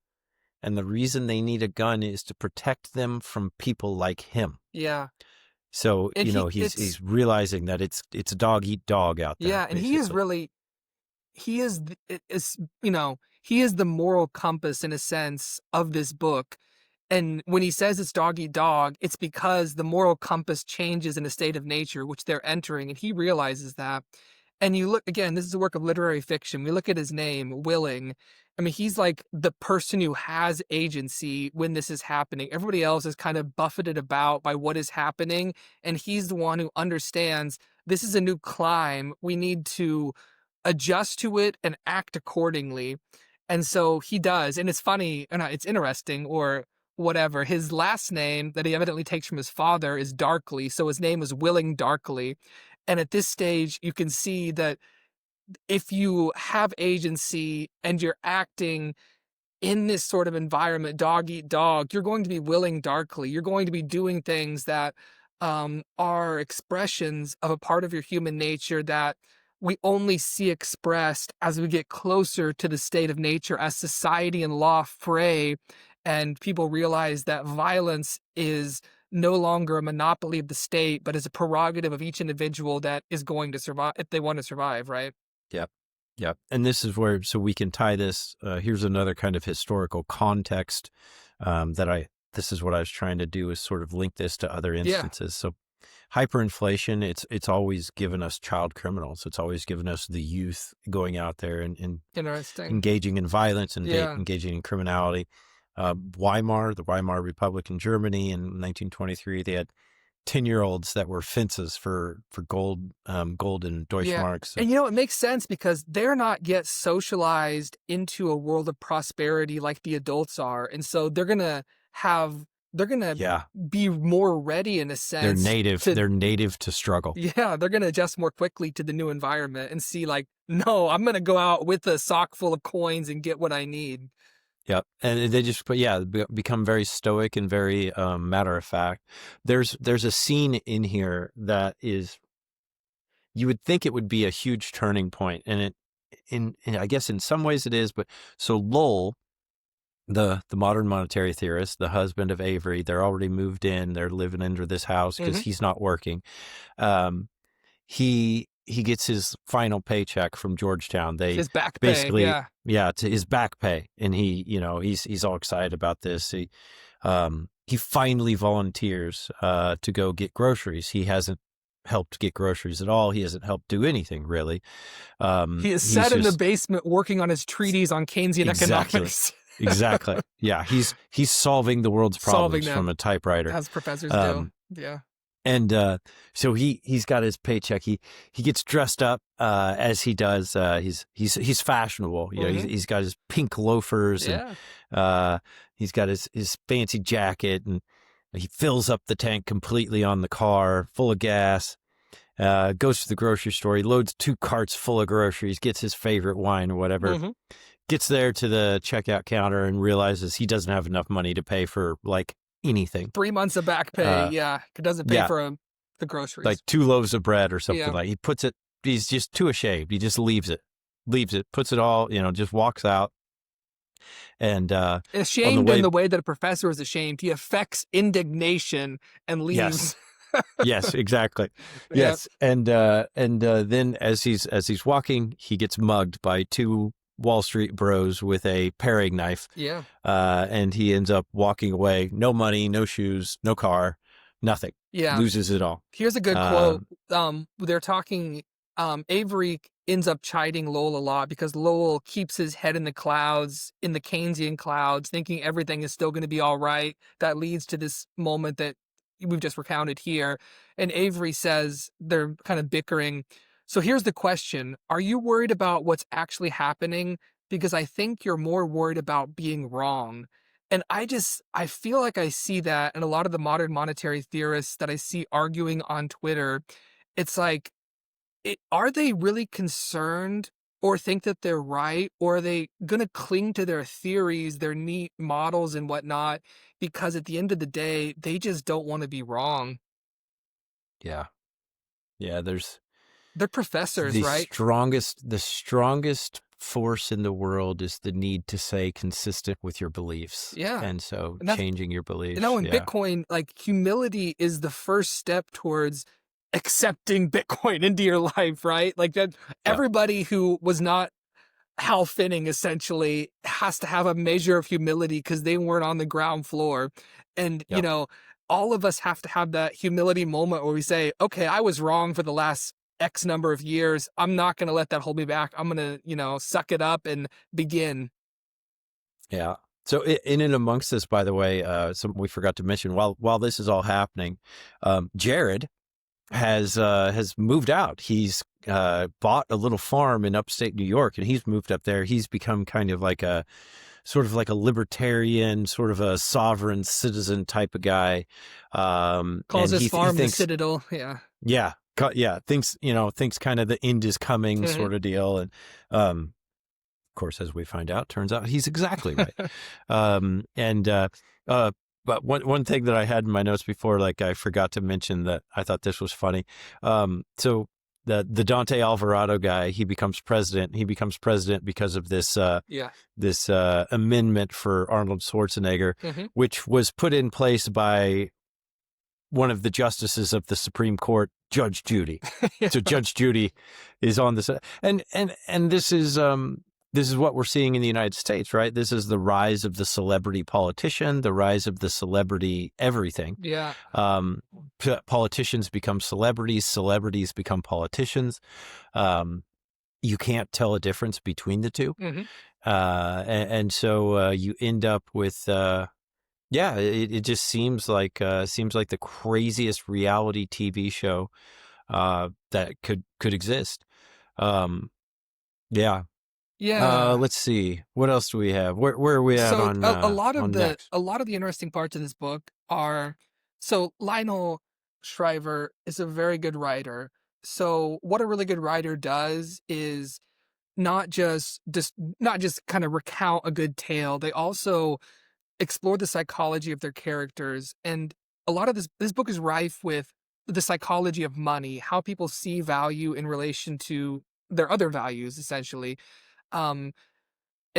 And the reason they need a gun is to protect them from people like him. Yeah. So, and you know, he's realizing that it's dog eat dog out there. Yeah. And basically. he is the moral compass in a sense of this book. And when he says it's dog eat dog, it's because the moral compass changes in a state of nature, which they're entering. And he realizes that. And you look, again, this is a work of literary fiction. We look at his name, Willing. I mean, he's like the person who has agency when this is happening. Everybody else is kind of buffeted about by what is happening. And he's the one who understands this is a new climb. We need to adjust to it and act accordingly. And so he does. And it's funny, and it's interesting, or whatever. His last name that he evidently takes from his father is Darkly. So his name is Willing Darkly. And at this stage, you can see that if you have agency and you're acting in this sort of environment, dog eat dog, you're going to be willing darkly. You're going to be doing things that are expressions of a part of your human nature that we only see expressed as we get closer to the state of nature, as society and law fray, and people realize that violence is no longer a monopoly of the state, but is a prerogative of each individual that is going to survive if they want to survive, right? Yep. Yep. And this is where, so we can tie this, here's another kind of historical context this is what I was trying to do, is sort of link this to other instances. So hyperinflation, it's always given us child criminals. It's always given us the youth going out there and engaging in violence and engaging in criminality. The Weimar Republic in Germany in 1923, they had 10-year-olds that were fences for gold, golden Deutschmarks. Yeah. And it makes sense because they're not yet socialized into a world of prosperity like the adults are. And so they're going to be more ready in a sense. They're native to struggle. Yeah. They're going to adjust more quickly to the new environment and see like, no, I'm going to go out with a sock full of coins and get what I need. Yep. And they just, become very stoic and very matter of fact. There's a scene in here that is, you would think it would be a huge turning point. And I guess in some ways it is, but so Lowell, the modern monetary theorist, the husband of Avery, they're already moved in, they're living under this house because he's not working. He he gets his final paycheck from Georgetown. They his back pay, basically, to his back pay, and he's all excited about this. He finally volunteers to go get groceries. He hasn't helped get groceries at all. He hasn't helped do anything really. He is sat in the basement working on his treatise on Keynesian economics. Exactly. Yeah, he's solving the world's problems from a typefwriter, as professors do. Yeah. And so he's got his paycheck. He gets dressed up as he does. He's fashionable. You know, he's got his pink loafers, and he's got his fancy jacket, and he fills up the tank completely on the car, full of gas. Goes to the grocery store. He loads 2 carts full of groceries, gets his favorite wine or whatever. Gets there to the checkout counter and realizes he doesn't have enough money to pay for like anything. 3 months of back pay. It doesn't pay for the groceries. Like 2 loaves of bread or something like. He puts it. He's just too ashamed. He just leaves it, puts it all. Just walks out. And ashamed in the way that a professor is ashamed. He affects indignation and leaves. Yes, exactly. Yes, and then as he's walking, he gets mugged by 2 Wall Street bros with a paring knife. And he ends up walking away. No money, no shoes, no car, nothing. Loses it all. Here's a good quote. They're talking. Avery ends up chiding Lowell a lot because Lowell keeps his head in the clouds, in the Keynesian clouds, thinking everything is still going to be all right. That leads to this moment that we've just recounted here. And Avery says, they're kind of bickering. So here's the question. Are you worried about what's actually happening? Because I think you're more worried about being wrong. And I feel like I see that in a lot of the modern monetary theorists that I see arguing on Twitter. It's like, are they really concerned or think that they're right? Or are they going to cling to their theories, their neat models and whatnot? Because at the end of the day, they just don't want to be wrong. Yeah. They're professors, right? The strongest force in the world is the need to stay consistent with your beliefs. And so changing your beliefs. In Bitcoin, like humility is the first step towards accepting Bitcoin into your life, right? Like that everybody who was not Hal Finning essentially has to have a measure of humility because they weren't on the ground floor. And, all of us have to have that humility moment where we say, okay, I was wrong for the last X number of years. I'm not going to let that hold me back. I'm going to, suck it up and begin. Yeah. So in and amongst this, by the way, something we forgot to mention while this is all happening, Jared has moved out. He's bought a little farm in upstate New York, and he's moved up there. He's become kind of like a libertarian, sort of a sovereign citizen type of guy. Calls his farm the Citadel. Yeah. Thinks kind of the end is coming sort of deal. And, of course, as we find out, turns out he's exactly right. But one thing that I had in my notes before, like I forgot to mention that I thought this was funny. So the Dante Alvarado guy, he becomes president. He becomes president because of this amendment for Arnold Schwarzenegger, which was put in place by one of the justices of the Supreme Court, Judge Judy. So Judge Judy is on this, and this is what we're seeing in the United States, right? This is the rise of the celebrity politician, the rise of the celebrity everything. Politicians become celebrities, celebrities become politicians. You can't tell a difference between the two. And so you end up with, it just seems like the craziest reality TV show that could exist. Let's see. What else do we have? Where are we at on a lot of next? A lot of the interesting parts of this book are Lionel Shriver is a very good writer. So what a really good writer does is not just kind of recount a good tale. They also explore the psychology of their characters, and a lot of this book is rife with the psychology of money, how people see value in relation to their other values, essentially. And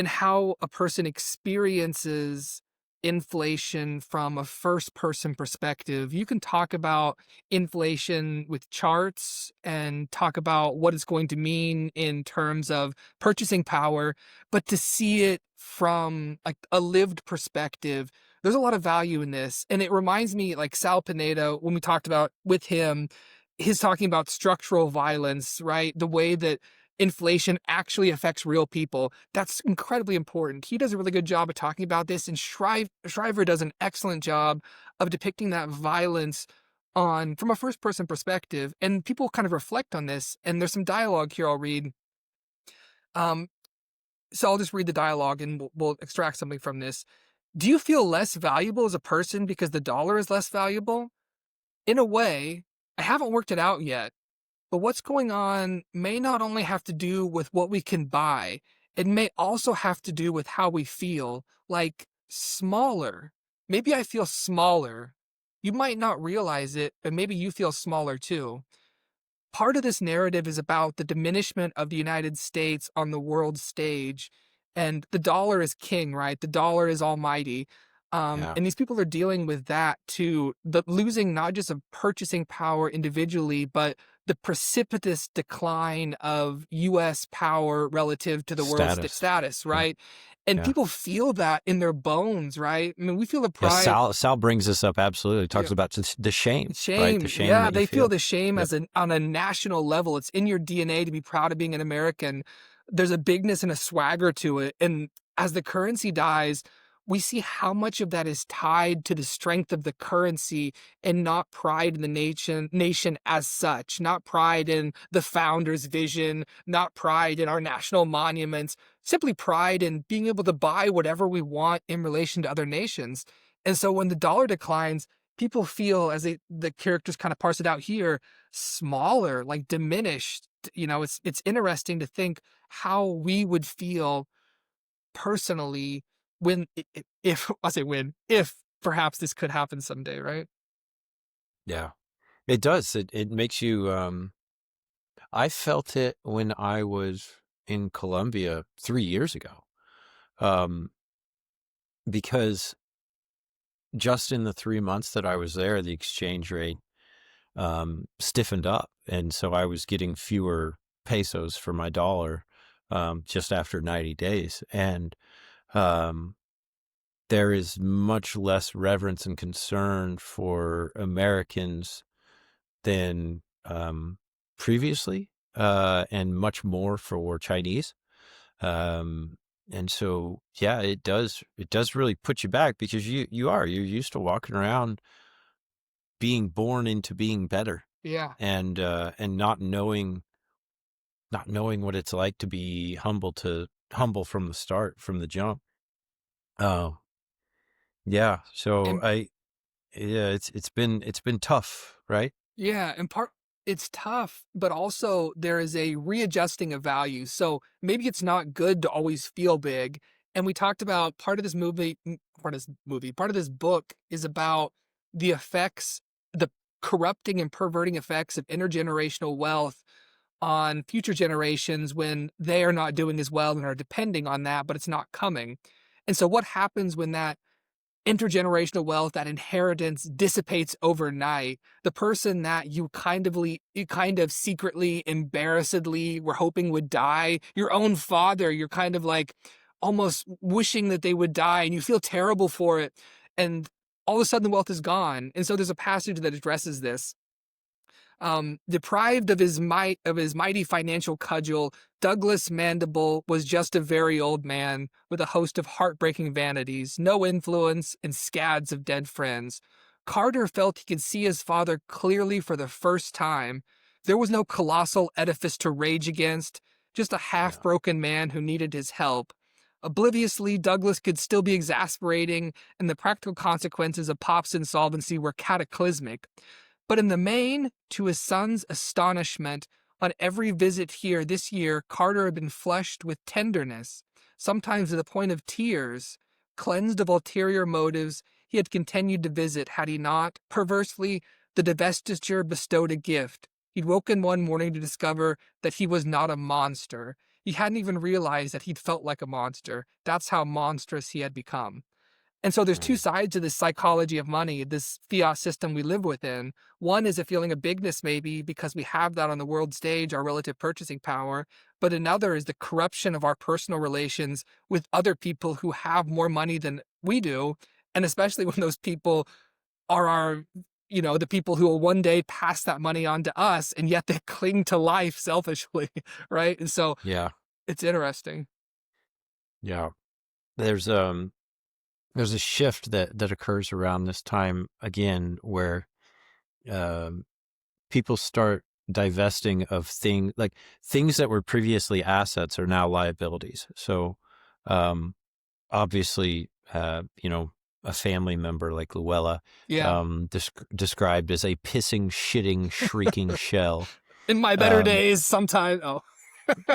how a person experiences inflation from a first person perspective. You can talk about inflation with charts and talk about what it's going to mean in terms of purchasing power, but to see it from like a lived perspective, there's a lot of value in this. And it reminds me like Sal Pineda, when we talked about with him, he's talking about structural violence, right? The way that inflation actually affects real people. That's incredibly important. He does a really good job of talking about this, and Shriver does an excellent job of depicting that violence on from a first person perspective. And people kind of reflect on this. And there's some dialogue here I'll read. Um, so I'll just read the dialogue and we'll extract something from this. Do you feel less valuable as a person because the dollar is less valuable? In a way, I haven't worked it out yet. But what's going on may not only have to do with what we can buy, it may also have to do with how we feel, like smaller. Maybe I feel smaller. You might not realize it, but maybe you feel smaller too. Part of this narrative is about the diminishment of the United States on the world stage. And the dollar is king, right? The dollar is almighty. Yeah. And these people are dealing with that too, the losing not just of purchasing power individually, but the precipitous decline of U.S. power relative to the world's status, right? And people feel that in their bones, right? I mean, we feel the pride. Sal brings this up absolutely. Talks about the shame, right? The shame. Yeah, they feel the shame as on a national level. It's in your DNA to be proud of being an American. There's a bigness and a swagger to it. And as the currency dies, we see how much of that is tied to the strength of the currency and not pride in the nation as such, not pride in the founder's vision, not pride in our national monuments, simply pride in being able to buy whatever we want in relation to other nations. And so when the dollar declines, people feel, as the characters kind of parse it out here, smaller, like diminished. You know, it's interesting to think how we would feel personally when, if I say when, if perhaps this could happen someday, right? Yeah, it does. It makes you, I felt it when I was in Colombia 3 years ago. Because just in the 3 months that I was there, the exchange rate, stiffened up. And so I was getting fewer pesos for my dollar, just after 90 days. And, there is much less reverence and concern for Americans than previously, and much more for Chinese. And so, yeah, it does really put you back, because you're used to walking around being born into being better. Yeah. And not knowing what it's like to be humble from the start, from the jump. Oh, yeah. So it's been tough, right? Yeah, and it's tough, but also there is a readjusting of values. So maybe it's not good to always feel big. And we talked about part of this book is about the effects, the corrupting and perverting effects of intergenerational wealth on future generations when they are not doing as well and are depending on that, but it's not coming. And so what happens when that intergenerational wealth, that inheritance dissipates overnight? The person that you kind of secretly, embarrassedly were hoping would die, your own father, you're kind of like almost wishing that they would die and you feel terrible for it. And all of a sudden the wealth is gone. And so there's a passage that addresses this. Deprived of his mighty financial cudgel, Douglas Mandible was just a very old man with a host of heartbreaking vanities, no influence, and scads of dead friends. Carter felt he could see his father clearly for the first time. There was no colossal edifice to rage against, just a half-broken man who needed his help. Obliviously, Douglas could still be exasperating, and the practical consequences of Pop's insolvency were cataclysmic. But in the main, to his son's astonishment, on every visit here this year, Carter had been flushed with tenderness, sometimes to the point of tears. Cleansed of ulterior motives, he had continued to visit, had he not. Perversely, the divestiture bestowed a gift. He'd woken one morning to discover that he was not a monster. He hadn't even realized that he'd felt like a monster. That's how monstrous he had become. And so there's two sides to this psychology of money, this fiat system we live within. One is a feeling of bigness, maybe because we have that on the world stage, our relative purchasing power. But another is the corruption of our personal relations with other people who have more money than we do. And especially when those people are the people who will one day pass that money on to us, and yet they cling to life selfishly, right? And so Yeah. it's interesting. Yeah. There's a shift that occurs around this time again where people start divesting of things that were previously assets are now liabilities. So obviously, a family member like Luella, described as a pissing, shitting, shrieking shell. In my better days, sometime. Oh,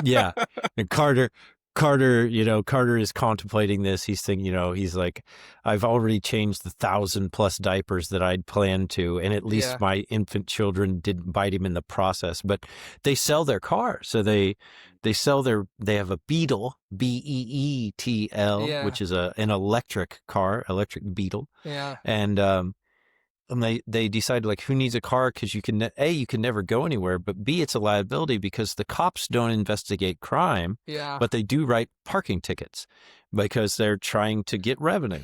yeah. And Carter, Carter is contemplating this. He's thinking, he's like, I've already changed the 1,000+ diapers that I'd planned to, and at least my infant children didn't bite him in the process. But they sell their car, so they have a Beetle, Beetl, which is an electric car, electric Beetle. Yeah. And they decided, like, who needs a car? Because you can never go anywhere, but B, it's a liability because the cops don't investigate crime, but they do write parking tickets because they're trying to get revenue.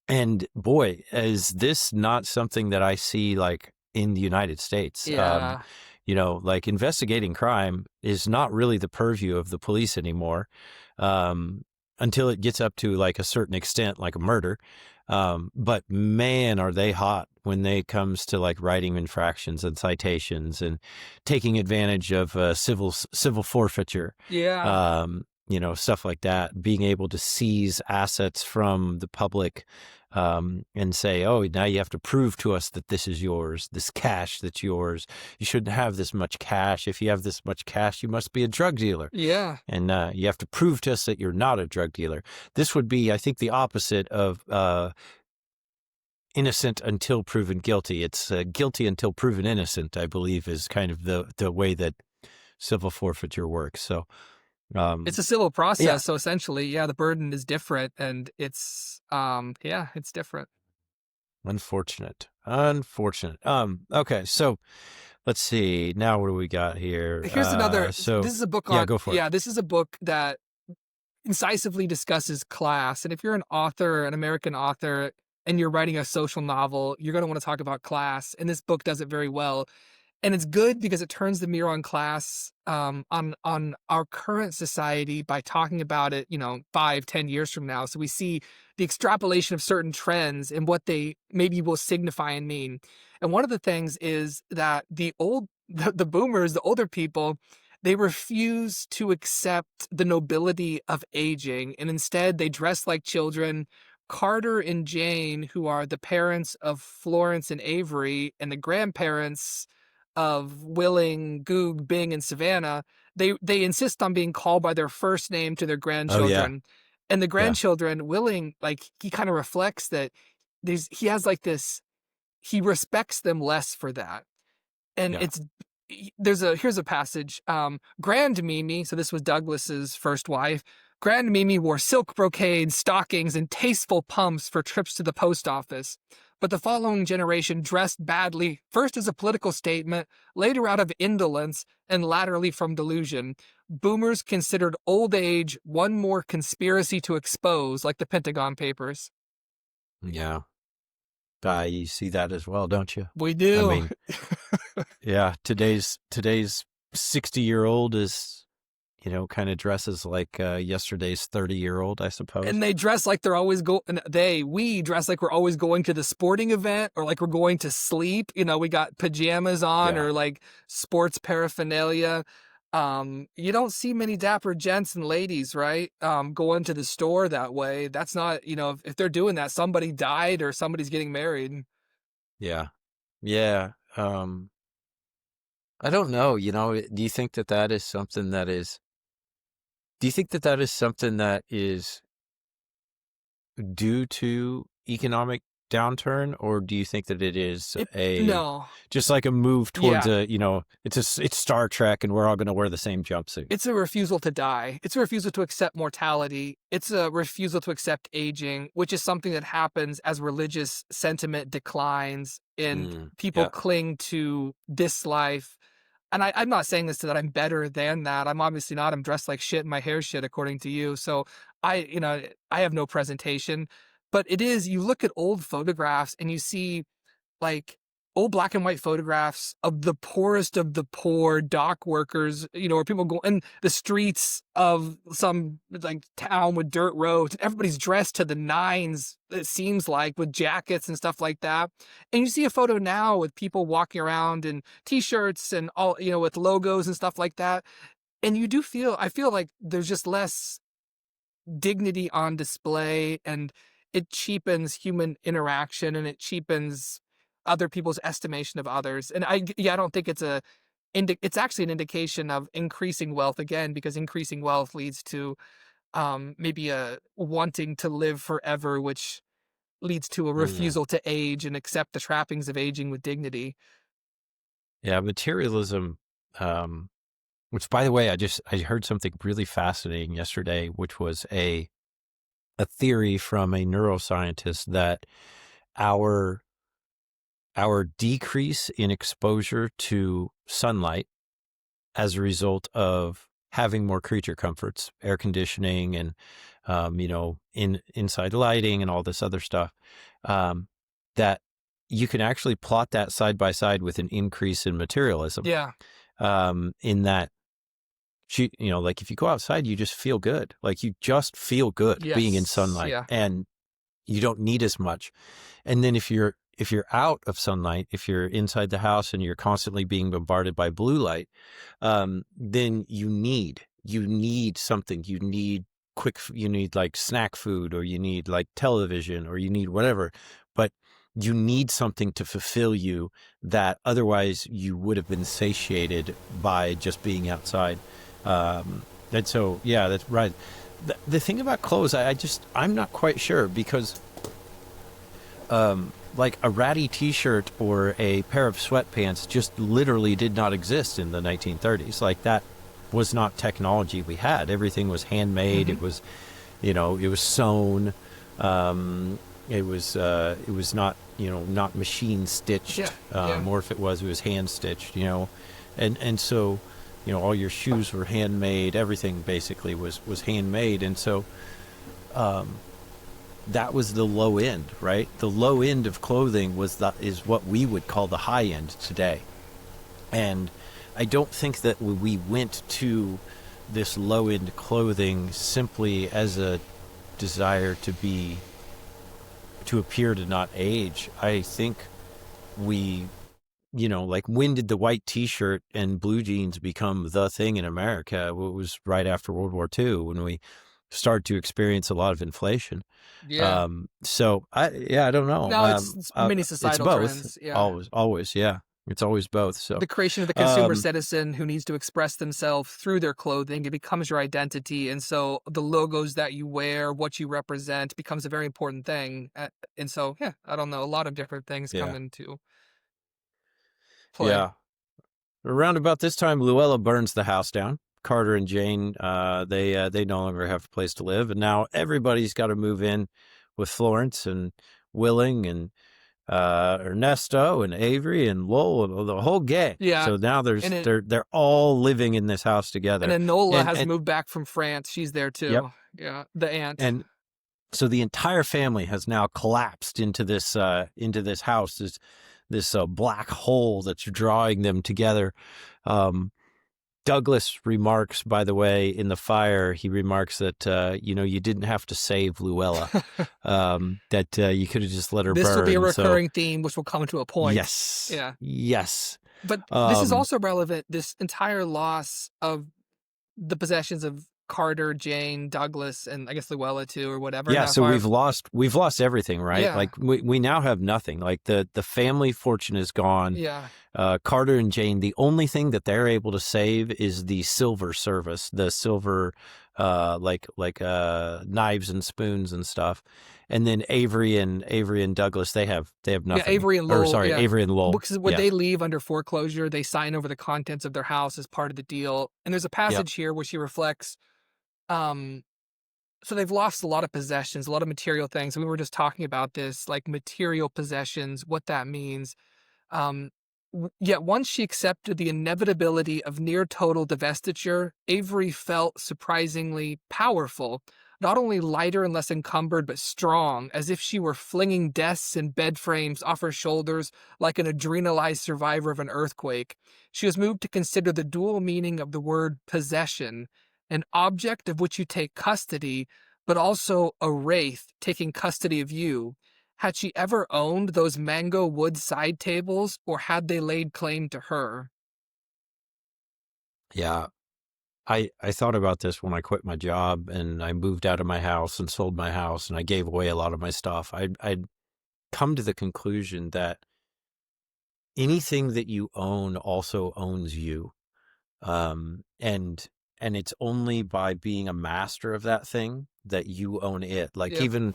And boy, is this not something that I see like in the United States? Like investigating crime is not really the purview of the police anymore, until it gets up to like a certain extent, like a murder. But man, are they hot when they comes to like writing infractions and citations and taking advantage of civil forfeiture. Stuff like that, being able to seize assets from the public, and say, oh, now you have to prove to us that this is yours, this cash that's yours. You shouldn't have this much cash. If you have this much cash, you must be a drug dealer. Yeah. And you have to prove to us that you're not a drug dealer. This would be, I think, the opposite of innocent until proven guilty. It's guilty until proven innocent, I believe, is kind of the way that civil forfeiture works. So it's a civil process. So essentially, the burden is different, and it's different. Unfortunate. Okay, so let's see. Now what do we got here? Here's another. This is a book on. Go for it. This is a book that incisively discusses class. And if you're an author, an American author, and you're writing a social novel, you're going to want to talk about class. And this book does it very well. And it's good because it turns the mirror on class, on our current society by talking about it, 5-10 years from now. So we see the extrapolation of certain trends and what they maybe will signify and mean. And one of the things is that the boomers, the older people, they refuse to accept the nobility of aging. And instead they dress like children. Carter and Jane, who are the parents of Florence and Avery and the grandparents of Willing, Goog, Bing, and Savannah, they insist on being called by their first name to their grandchildren. And the grandchildren, Willing, like, he kind of reflects that he has like this, he respects them less for that. And here's a passage. Grand Mimi, so this was Douglas's first wife, Grand Mimi wore silk brocade, stockings, and tasteful pumps for trips to the post office. But the following generation dressed badly, first as a political statement, later out of indolence, and latterly from delusion. Boomers considered old age one more conspiracy to expose, like the Pentagon Papers. Yeah. You see that as well, don't you? We do. I mean, today's 60-year-old is, kind of dresses like yesterday's 30-year-old, I suppose. And they dress like they're always we dress like we're always going to the sporting event or like we're going to sleep. We got pajamas on or like sports paraphernalia. You don't see many dapper gents and ladies, right? Going to the store that way. That's not, if they're doing that, somebody died or somebody's getting married. Yeah. Yeah. I don't know. Do you think that is something that is, due to economic downturn, or do you think that it is no, just like a move towards it's Star Trek and we're all going to wear the same jumpsuit? It's a refusal to die. It's a refusal to accept mortality. It's a refusal to accept aging, which is something that happens as religious sentiment declines and people cling to this life. And I'm not saying this so that I'm better than that. I'm obviously not. I'm dressed like shit and my hair's shit, according to you. So I have no presentation. But it is, you look at old photographs and you see like old black and white photographs of the poorest of the poor dock workers, where people go in the streets of some like town with dirt roads. Everybody's dressed to the nines, it seems like, with jackets and stuff like that. And you see a photo now with people walking around in t-shirts and all, with logos and stuff like that. And I feel like there's just less dignity on display, and it cheapens human interaction, and it cheapens other people's estimation of others. And I don't think it's actually an indication of increasing wealth again, because increasing wealth leads to maybe a wanting to live forever, which leads to a refusal to age and accept the trappings of aging with dignity. Yeah, materialism, which, by the way, I heard something really fascinating yesterday, which was a theory from a neuroscientist that our decrease in exposure to sunlight as a result of having more creature comforts, air conditioning, and inside lighting and all this other stuff, that you can actually plot that side by side with an increase in materialism. Yeah. In that, like if you go outside, you just feel good. Like you just feel good being in sunlight, and you don't need as much. And then if you're out of sunlight, if you're inside the house and you're constantly being bombarded by blue light, then you need something. You need like snack food, or you need like television, or you need whatever, but you need something to fulfill you that otherwise you would have been satiated by just being outside. And so, yeah, that's right. The thing about clothes, I'm not quite sure, because like a ratty t-shirt or a pair of sweatpants just literally did not exist in the 1930s. Like that was not technology we had. Everything was handmade. It was, it was sewn. It was not, not machine stitched. Or if it was hand stitched, and so, all your shoes were handmade. Everything basically was handmade. And so, that was the low end, right? The low end of clothing is what we would call the high end today. And I don't think that we went to this low end clothing simply as a desire to appear to not age. I think we, like, when did the white t-shirt and blue jeans become the thing in America? It was right after World War II, when we started to experience a lot of inflation. Yeah. So I don't know. No, it's many societal it's both. trends. Yeah. Always. Yeah. It's always both. So the creation of the consumer citizen who needs to express themselves through their clothing, it becomes your identity. And so the logos that you wear, what you represent, becomes a very important thing. And so, I don't know, a lot of different things come into play. Yeah. Around about this time, Luella burns the house down. Carter and Jane, they no longer have a place to live, and now everybody's got to move in with Florence and Willing and Ernesto and Avery and Lowell and the whole gang. Yeah. So now they're all living in this house together. And Enola has moved back from France. She's there too. Yep. Yeah. The aunt. And so the entire family has now collapsed into this house, this black hole that's drawing them together. Douglas remarks, by the way, in the fire, he remarks that, you didn't have to save Luella, that you could have just let her burn. This will be a recurring theme, which will come to a point. Yes. Yeah. Yes. But this is also relevant, this entire loss of the possessions of Carter, Jane, Douglas, and I guess Luella too, or whatever. Yeah, so we've lost everything, right? Yeah. Like we now have nothing. Like the family fortune is gone. Yeah. Carter and Jane, the only thing that they're able to save is the silver service, the silver like knives and spoons and stuff. And then Avery and Douglas, they have Yeah, nothing. Avery and Or Lowell, sorry, yeah. Avery and Lowell. Because when Yeah. they leave under foreclosure, they sign over the contents of their house as part of the deal. And there's a Yep. passage here where she reflects, um, so they've lost a lot of possessions, a lot of material things. We were just talking about this, like material possessions, what that means. Um, Yet once she accepted the inevitability of near total divestiture, Avery felt surprisingly powerful, not only lighter and less encumbered, but strong, as if she were flinging desks and bed frames off her shoulders like an adrenalized survivor of an earthquake. She was moved to consider the dual meaning of the word possession, an object of which you take custody, but also a wraith taking custody of you. Had she ever owned those mango wood side tables, or had they laid claim to her? Yeah. I thought about this when I quit my job and I moved out of my house and sold my house and I gave away a lot of my stuff. I'd come to the conclusion that anything that you own also owns you. And it's only by being a master of that thing that you own it. Like Yep. even,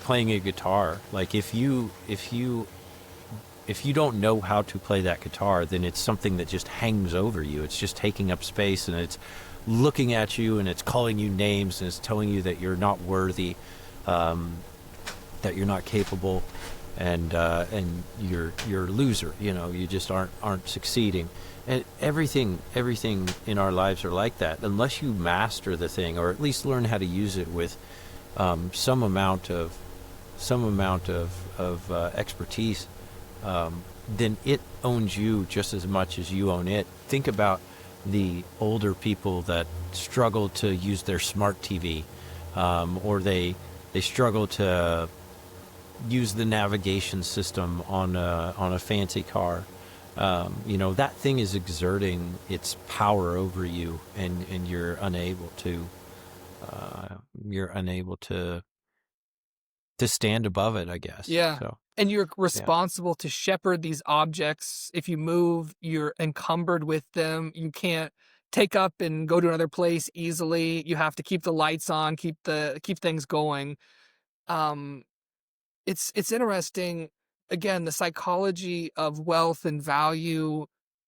playing a guitar, like if you don't know how to play that guitar, then it's something that just hangs over you. It's just taking up space and it's looking at you and it's calling you names and it's telling you that you're not worthy, that you're not capable, and you're a loser. You just aren't succeeding. And everything in our lives are like that unless you master the thing, or at least learn how to use it with some amount of expertise. Then it owns you just as much as you own it. Think about the older people that struggle to use their smart TV, or they struggle to use the navigation system on a fancy car. That thing is exerting its power over you, and you're unable to stand above it, I guess. Yeah. So And you're yeah. responsible to shepherd these objects. If you move, you're encumbered with them. You can't take up and go to another place easily. You have to keep the lights on, keep things going. Um, it's interesting, again, the psychology of wealth and value,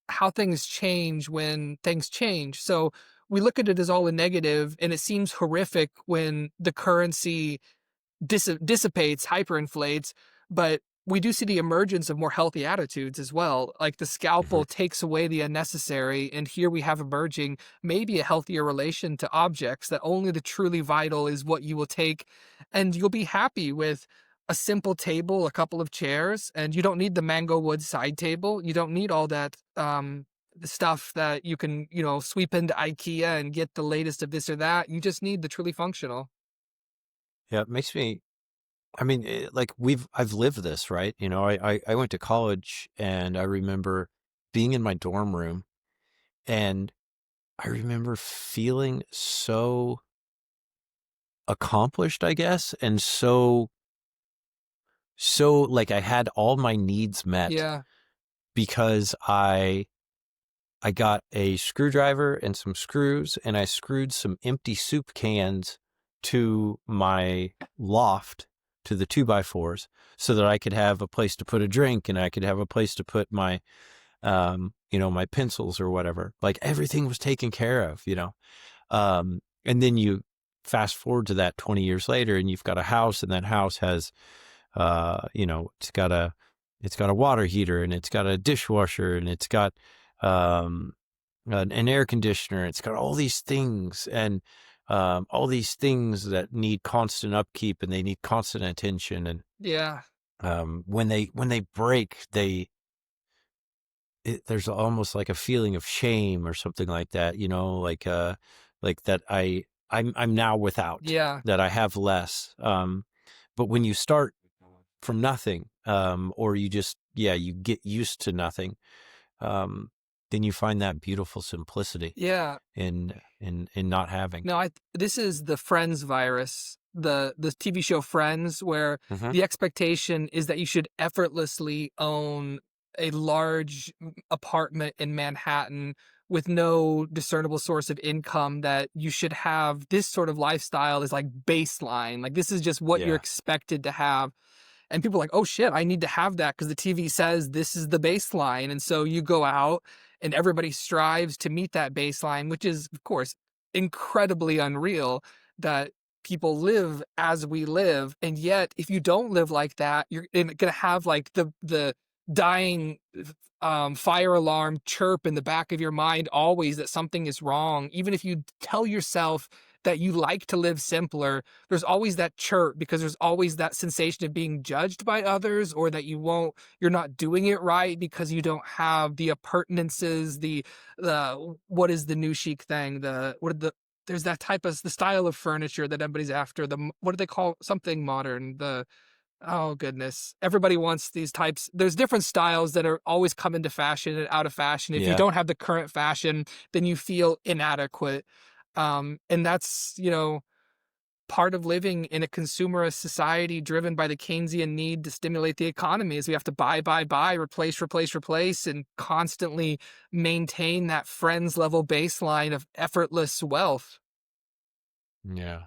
how things change when things change. So we look at it as all a negative, and it seems horrific when the currency dissipates, hyperinflates, but we do see the emergence of more healthy attitudes as well. Like the Mhm. scalpel takes away the unnecessary, and here we have emerging maybe a healthier relation to objects, that only the truly vital is what you will take, and you'll be happy with a simple table, a couple of chairs, and you don't need the mango wood side table. You don't need all that the stuff that you can, sweep into IKEA and get the latest of this or that. You just need the truly functional. Yeah, it makes me. I mean, like I've lived this, right? I went to college and I remember being in my dorm room and I remember feeling so accomplished, I guess, and so like I had all my needs met Yeah. because I got a screwdriver and some screws and I screwed some empty soup cans to my loft, to the 2x4s, so that I could have a place to put a drink and I could have a place to put my, my pencils or whatever. Like everything was taken care of. And then you fast forward to that 20 years later and you've got a house, and that house has, it's got a water heater and it's got a dishwasher and it's got, um, an air conditioner. It's got all these things, and all these things that need constant upkeep and they need constant attention. And Yeah. when they break, there's almost like a feeling of shame or something like that. Like that I'm now without, Yeah. that I have less. But when you start from nothing, or you get used to nothing, um, then you find that beautiful simplicity Yeah. in not having. No, this is the Friends virus, the TV show Friends, where Hmm. the expectation is that you should effortlessly own a large apartment in Manhattan with no discernible source of income, that you should have this sort of lifestyle is like baseline. Like this is just what you're Yeah. expected to have. And people are like, oh shit, I need to have that because the TV says this is the baseline. And so you go out and everybody strives to meet that baseline, which is, of course, incredibly unreal that people live as we live. And yet, if you don't live like that, you're going to have like the dying fire alarm chirp in the back of your mind always that something is wrong. Even if you tell yourself that you like to live simpler, there's always that chirp because there's always that sensation of being judged by others, or that you're not doing it right because you don't have the appurtenances, the what is the new chic thing? There's that type of the style of furniture that everybody's after. What do they call something modern? Oh goodness. Everybody wants these types. There's different styles that are always come into fashion and out of fashion. If you don't have the current fashion, then you feel inadequate. And that's, part of living in a consumerist society driven by the Keynesian need to stimulate the economy is we have to buy, replace, and constantly maintain that friends level baseline of effortless wealth. Yeah.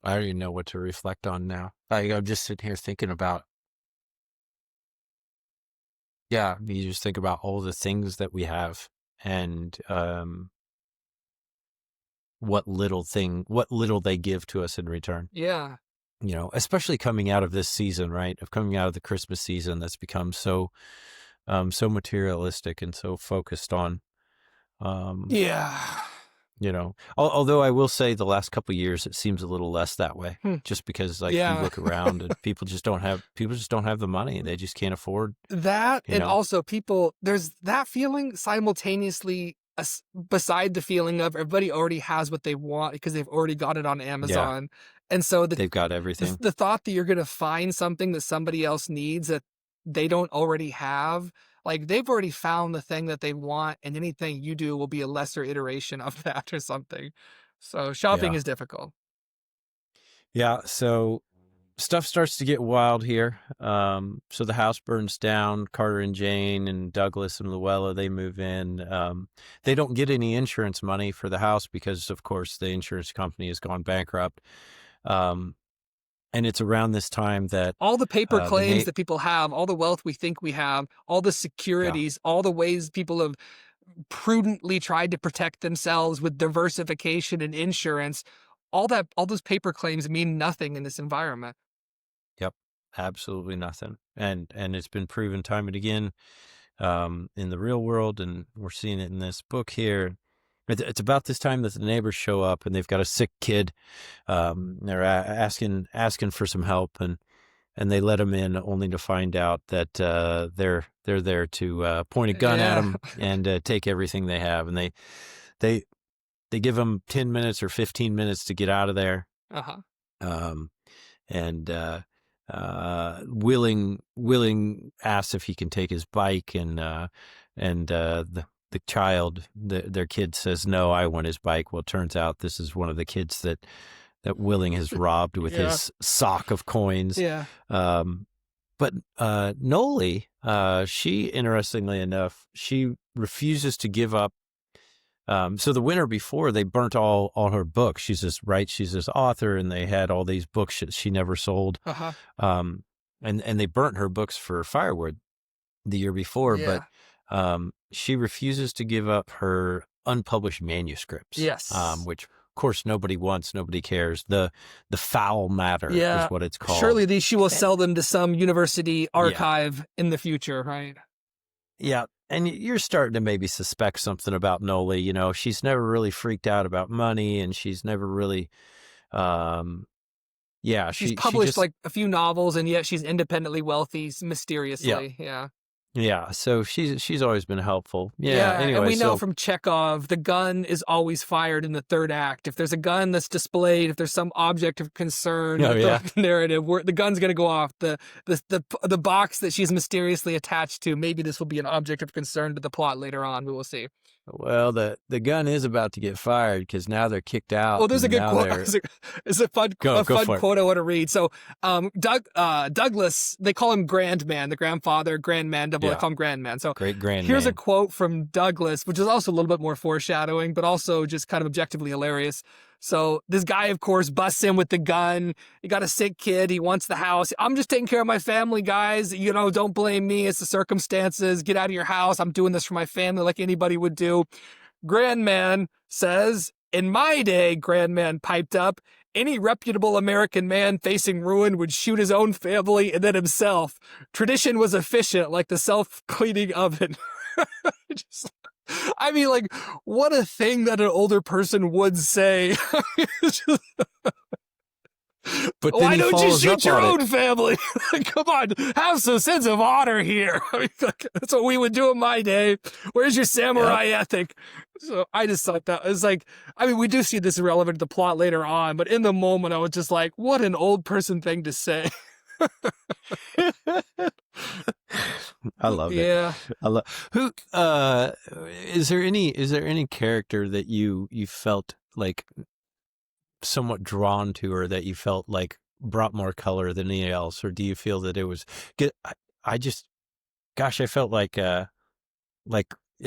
I don't even know what to reflect on now. I'm just sitting here thinking about, you just think about all the things that we have and what little they give to us in return. Yeah. Especially coming out of this season, right? Of coming out of the Christmas season that's become so materialistic and so focused on, although I will say the last couple of years, it seems a little less that way, just because you look around and people just don't have the money. They just can't afford that. And also there's that feeling simultaneously beside the feeling of everybody already has what they want because they've already got it on Amazon. Yeah. And so they've got everything. The thought that you're going to find something that somebody else needs that they don't already have, like they've already found the thing that they want, and anything you do will be a lesser iteration of that or something. So shopping is difficult. Yeah. So stuff starts to get wild here. So the house burns down. Carter and Jane and Douglas and Luella, they move in. They don't get any insurance money for the house because, of course, the insurance company has gone bankrupt. And it's around this time that all the paper claims that people have, all the wealth we think we have, all the securities, all the ways people have prudently tried to protect themselves with diversification and insurance, all those paper claims mean nothing in this environment. Yep, absolutely nothing. And it's been proven time and again in the real world, and we're seeing it in this book here. It's about this time that the neighbors show up and they've got a sick kid. They're asking for some help, and they let him in only to find out that they're there to point a gun at him and take everything they have. And they give him 10 minutes or 15 minutes to get out of there. Willing asks if he can take his bike, and the child, their kid says, no, I want his bike. Well, it turns out this is one of the kids that Willing has robbed with his sock of coins. Yeah. But Noli, she, interestingly enough, she refuses to give up. So the winter before, they burnt all her books. She's this author, and they had all these books that she never sold. And they burnt her books for firewood the year before, but she refuses to give up her unpublished manuscripts. Yes. Which, of course, nobody wants, nobody cares. The foul matter is what it's called. Surely she will sell them to some university archive in the future, right? Yeah. And you're starting to maybe suspect something about Noli. She's never really freaked out about money, and she's never really, she's published like a few novels, and yet she's independently wealthy mysteriously. Yeah, so she's always been helpful. Anyway, and we know from Chekhov, the gun is always fired in the third act. If there's a gun that's displayed, if there's some object of concern, the narrative, the gun's going to go off. The box that she's mysteriously attached to, maybe this will be an object of concern to the plot later on. We will see. well, the gun is about to get fired because now they're kicked out, Oh, there's a and good now quote. they're It's a fun go for it. quote I want to read. So, Douglas, they call him Grandman, the grandfather, Grand Mandible. They call him Grandman. So, great grand here's a man. quote from Douglas, which is also a little bit more foreshadowing, but also just kind of objectively hilarious. So, this guy, of course, busts in with the gun. He got a sick kid. He wants the house. I'm just taking care of my family, guys. You know, don't blame me. It's the circumstances. Get out of your house. I'm doing this for my family like anybody would do. Grandman says, in my day, Grandman piped up, any reputable American man facing ruin would shoot his own family and then himself. Tradition was efficient like the self-cleaning oven. Just, I mean, like, what a thing that an older person would say. Just, But why don't you shoot your own family? Come on, have some sense of honor here. I mean, that's what we would do in my day. Where's your samurai ethic? So I just thought that it was like, I mean, we do see this relevant to the plot later on, but in the moment, I was just like, what an old person thing to say. I love it. Yeah. I love who. Is there any character that you felt like somewhat drawn to, or that you felt like brought more color than anything else, or do you feel that it was good? I just, gosh, I felt like I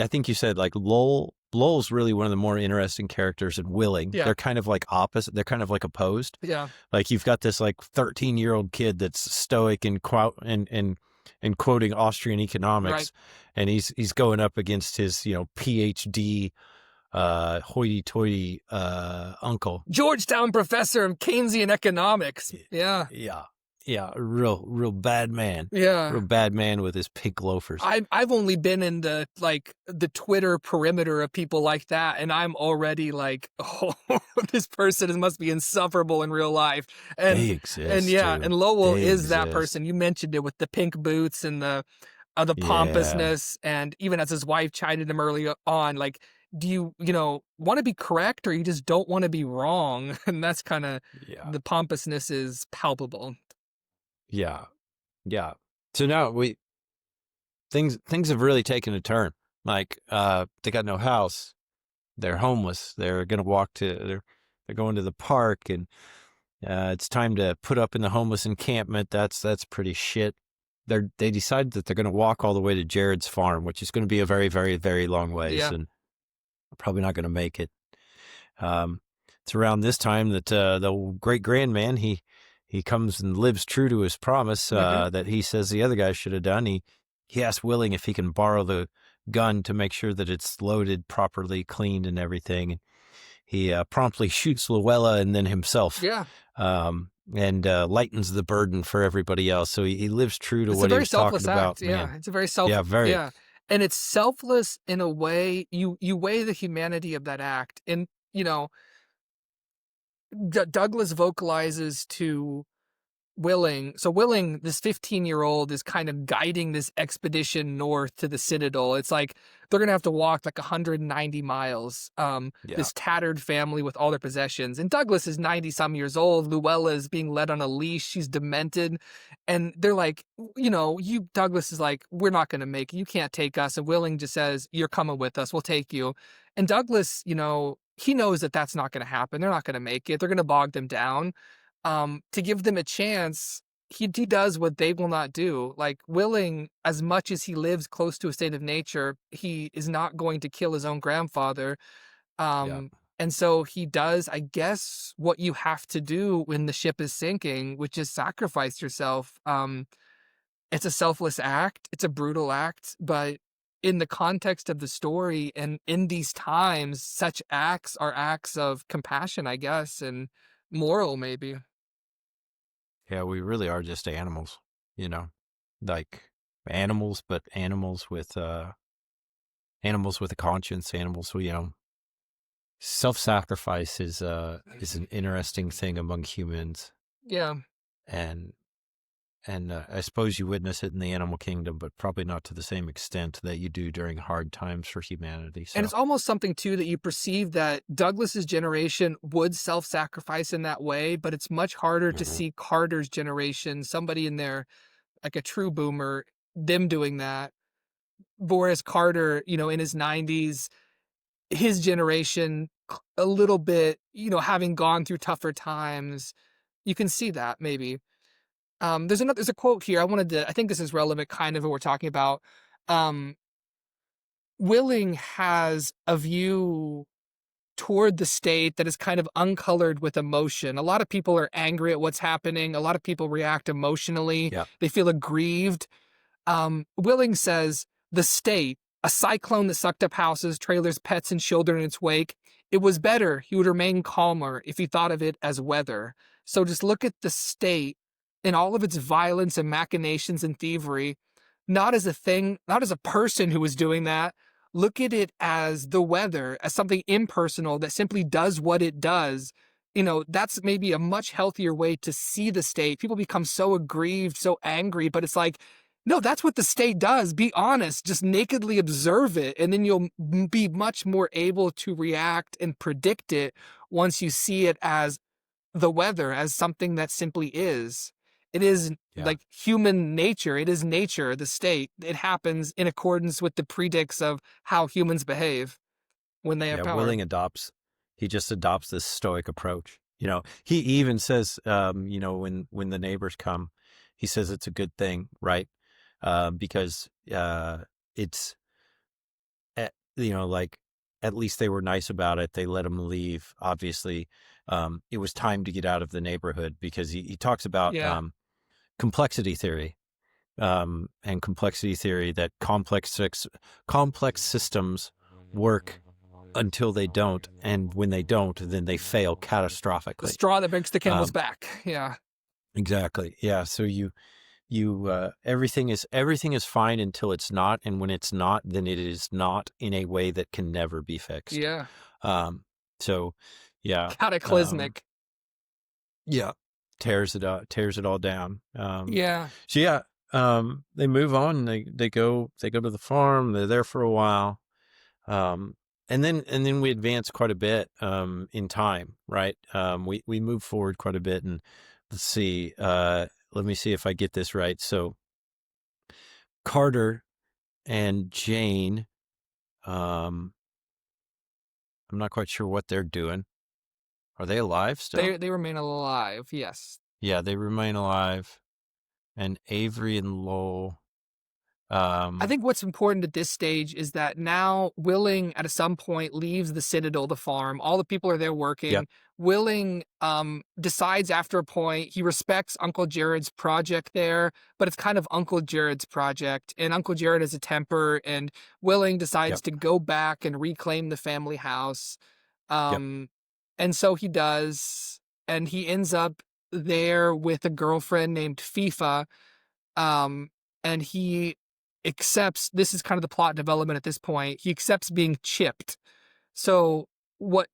think you said like Lowell's really one of the more interesting characters, and Willing. Yeah. They're kind of like opposite. They're kind of like opposed. Yeah. Like you've got this like 13-year-old kid that's stoic and quoting Austrian economics, Right. and he's going up against his PhD hoity-toity uncle, Georgetown professor of Keynesian economics. Yeah. real bad man. Yeah. Real bad man with his pink loafers. I've only been in the Twitter perimeter of people like that, and I'm already like, oh, this person must be insufferable in real life. And they exist, and yeah, too. and Lowell They is that exist. person. You mentioned it with the pink boots and the pompousness, and even as his wife chided him early on, like, do you want to be correct, or you just don't want to be wrong? And that's kind of the pompousness is palpable. Yeah. So now things have really taken a turn. Like they got no house, they're homeless, they're going to the park, and it's time to put up in the homeless encampment. That's pretty shit. They decided that they're going to walk all the way to Jared's farm, which is going to be a very, very, very long ways, and probably not going to make it. It's around this time that the great grandman he comes and lives true to his promise that he says the other guy should have done. He asks Willing if he can borrow the gun to make sure that it's loaded properly, cleaned, and everything. He promptly shoots Luella and then himself. Yeah. And lightens the burden for everybody else. So he lives true to what he was talking about. Yeah, it's a very selfless. Yeah, very. Yeah, and it's selfless in a way. You weigh the humanity of that act, and Douglas vocalizes to Willing. So Willing, this 15-year-old, is kind of guiding this expedition north to the Citadel. It's like they're going to have to walk like 190 miles. This tattered family with all their possessions. And Douglas is 90-some years old. Luella is being led on a leash. She's demented. And they're like, Douglas is like, we're not going to make it. You can't take us. And Willing just says, you're coming with us. We'll take you. And Douglas, he knows that that's not going to happen. They're not going to make it. They're going to bog them down. To give them a chance, he does what they will not do. Like Willing, as much as he lives close to a state of nature, he is not going to kill his own grandfather. And so he does, I guess, what you have to do when the ship is sinking, which is sacrifice yourself. It's a selfless act. It's a brutal act, but in the context of the story and in these times, such acts are acts of compassion, I guess, and moral maybe. Yeah, we really are just animals, like animals, but animals with a conscience. Animals, self-sacrifice is an interesting thing among humans. Yeah, and I suppose you witness it in the animal kingdom, but probably not to the same extent that you do during hard times for humanity. So. And it's almost something, too, that you perceive that Douglas's generation would self-sacrifice in that way, but it's much harder to see Carter's generation, somebody in there, like a true boomer, them doing that. Whereas Carter, in his 90s, his generation a little bit, having gone through tougher times. You can see that maybe. There's a quote here. I think this is relevant kind of what we're talking about. Um, Willing has a view toward the state that is kind of uncolored with emotion. A lot of people are angry at what's happening. A lot of people react emotionally. Yeah. They feel aggrieved. Willing says, the state, a cyclone that sucked up houses, trailers, pets, and children in its wake. It was better he would remain calmer if he thought of it as weather. So just look at the state and all of its violence and machinations and thievery, not as a thing, not as a person who was doing that. Look at it as the weather, as something impersonal that simply does what it does. That's maybe a much healthier way to see the state. People become so aggrieved, so angry, but it's like, no, that's what the state does. Be honest, just nakedly observe it, and then you'll be much more able to react and predict it once you see it as the weather, as something that simply is. It is like human nature. It is nature, the state. It happens in accordance with the predicts of how humans behave when they have power. Willing he just adopts this stoic approach. He even says, when the neighbors come, he says it's a good thing, right? Because it's, like, at least they were nice about it. They let him leave. Obviously, it was time to get out of the neighborhood, because he talks about complexity theory, and complexity theory that complex systems work until they don't, and when they don't, then they fail catastrophically. The straw that breaks the camel's back. Yeah, exactly. Yeah. So everything is fine until it's not, and when it's not, then it is not in a way that can never be fixed. Yeah. So yeah, cataclysmic. Tears it all down. Yeah. So they move on. They go to the farm. They're there for a while, and then we advance quite a bit in time, right? We move forward quite a bit, and let's see. Let me see if I get this right. So Carter and Jane, I'm not quite sure what they're doing. Are they alive still? They remain alive, yes. Yeah, they remain alive. And Avery and Lowell. I think what's important at this stage is that now Willing at some point leaves the Citadel, the farm. All the people are there working. Yep. Willing decides after a point he respects Uncle Jared's project there, but it's kind of Uncle Jared's project, and Uncle Jared has a temper, and Willing decides to go back and reclaim the family house. And so he does, and he ends up there with a girlfriend named FIFA, and he accepts, this is kind of the plot development at this point, he accepts being chipped. So what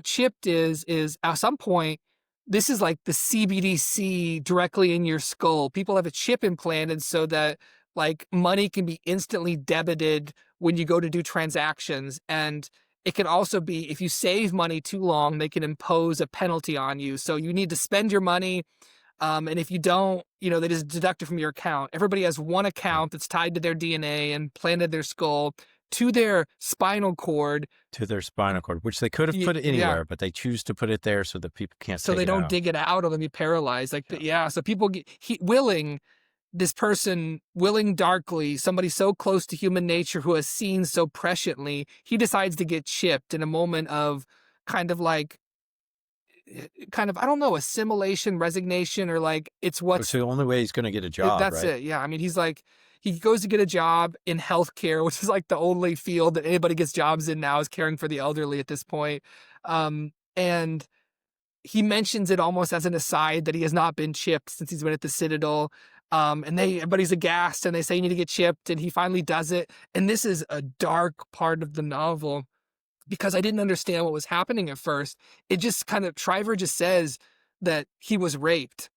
chipped is at some point, this is like the CBDC directly in your skull. People have a chip implanted so that like money can be instantly debited when you go to do transactions. And it can also be, if you save money too long, they can impose a penalty on you. So you need to spend your money. And if you don't, they just deduct it from your account. Everybody has one account that's tied to their DNA and planted their skull to their spinal cord. Which they could have put it anywhere, but they choose to put it there so that people can't so they don't dig it out or they'll be paralyzed. So people get, this person, Willing darkly, somebody so close to human nature who has seen so presciently, he decides to get chipped in a moment of kind of, I don't know, assimilation, resignation, or it's what's... It's the only way he's going to get a job, That's right? it, yeah. I mean, he goes to get a job in healthcare, which is the only field that anybody gets jobs in now, is caring for the elderly at this point. And he mentions it almost as an aside that he has not been chipped since he's been at the Citadel. And everybody's aghast, and they say you need to get chipped, and he finally does it. And this is a dark part of the novel, because I didn't understand what was happening at first. It just Shriver just says that he was raped.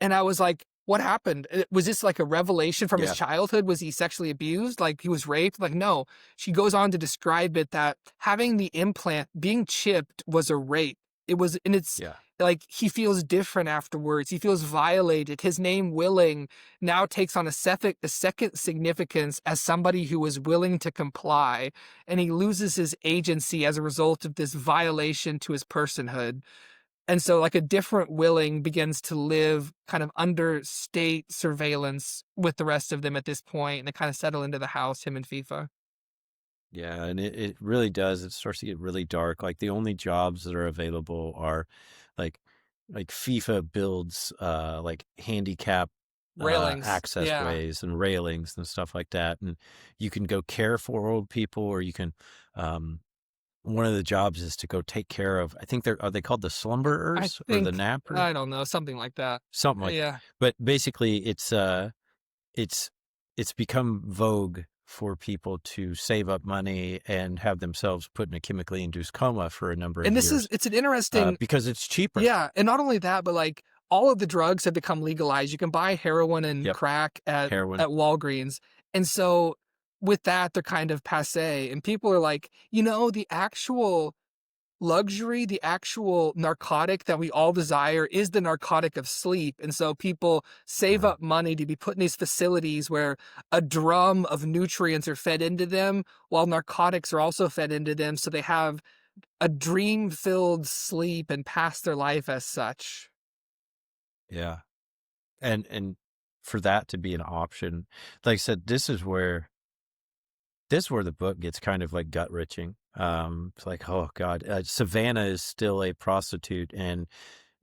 And I was like, what happened? Was this a revelation from his childhood? Was he sexually abused? He was raped? No. She goes on to describe it that having the implant, being chipped, was a rape. It was, and like he feels different afterwards. He feels violated. His name Willing now takes on a second significance as somebody who was willing to comply, and he loses his agency as a result of this violation to his personhood. And so like a different Willing begins to live kind of under state surveillance with the rest of them at this point, and they kind of settle into the house, him and FIFA. Yeah, and it really does. It starts to get really dark. Like the only jobs that are available are like FIFA builds like handicap Railings. access Yeah. ways and railings and stuff like that. And you can go care for old people, or you can one of the jobs is to go take care of, I think are they called the slumberers or the nappers? I don't know, something like that. Something like that. But basically it's become vogue for people to save up money and have themselves put in a chemically induced coma for a number of years. It's an interesting because it's cheaper. Yeah, and not only that, but like all of the drugs have become legalized. You can buy heroin and crack at Walgreens. And so with that, they're kind of passe. And people are like, the actual luxury, the actual narcotic that we all desire is the narcotic of sleep. And so people save up money to be put in these facilities where a drum of nutrients are fed into them while narcotics are also fed into them. So they have a dream-filled sleep and pass their life as such. Yeah. And for that to be an option, like I said, this is where the book gets kind of like gut-wrenching. It's like, oh God, Savannah is still a prostitute, and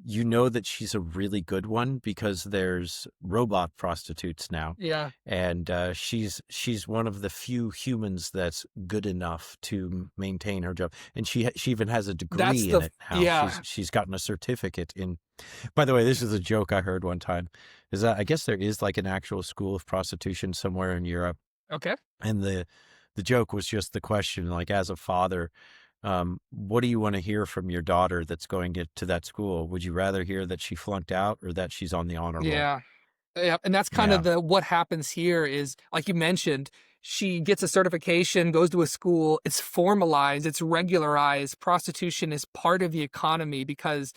you know that she's a really good one because there's robot prostitutes now. Yeah. And she's one of the few humans that's good enough to maintain her job. And she even has a degree in it now. Yeah. She's gotten a certificate in. By the way, this is a joke I heard one time, is that I guess there is like an actual school of prostitution somewhere in Europe. Okay. And the joke was just the question, like, as a father, what do you want to hear from your daughter that's going to that school? Would you rather hear that she flunked out or that she's on the honor roll? Yeah. And that's kind of what happens here is, like you mentioned, she gets a certification, goes to a school, it's formalized, it's regularized. Prostitution is part of the economy because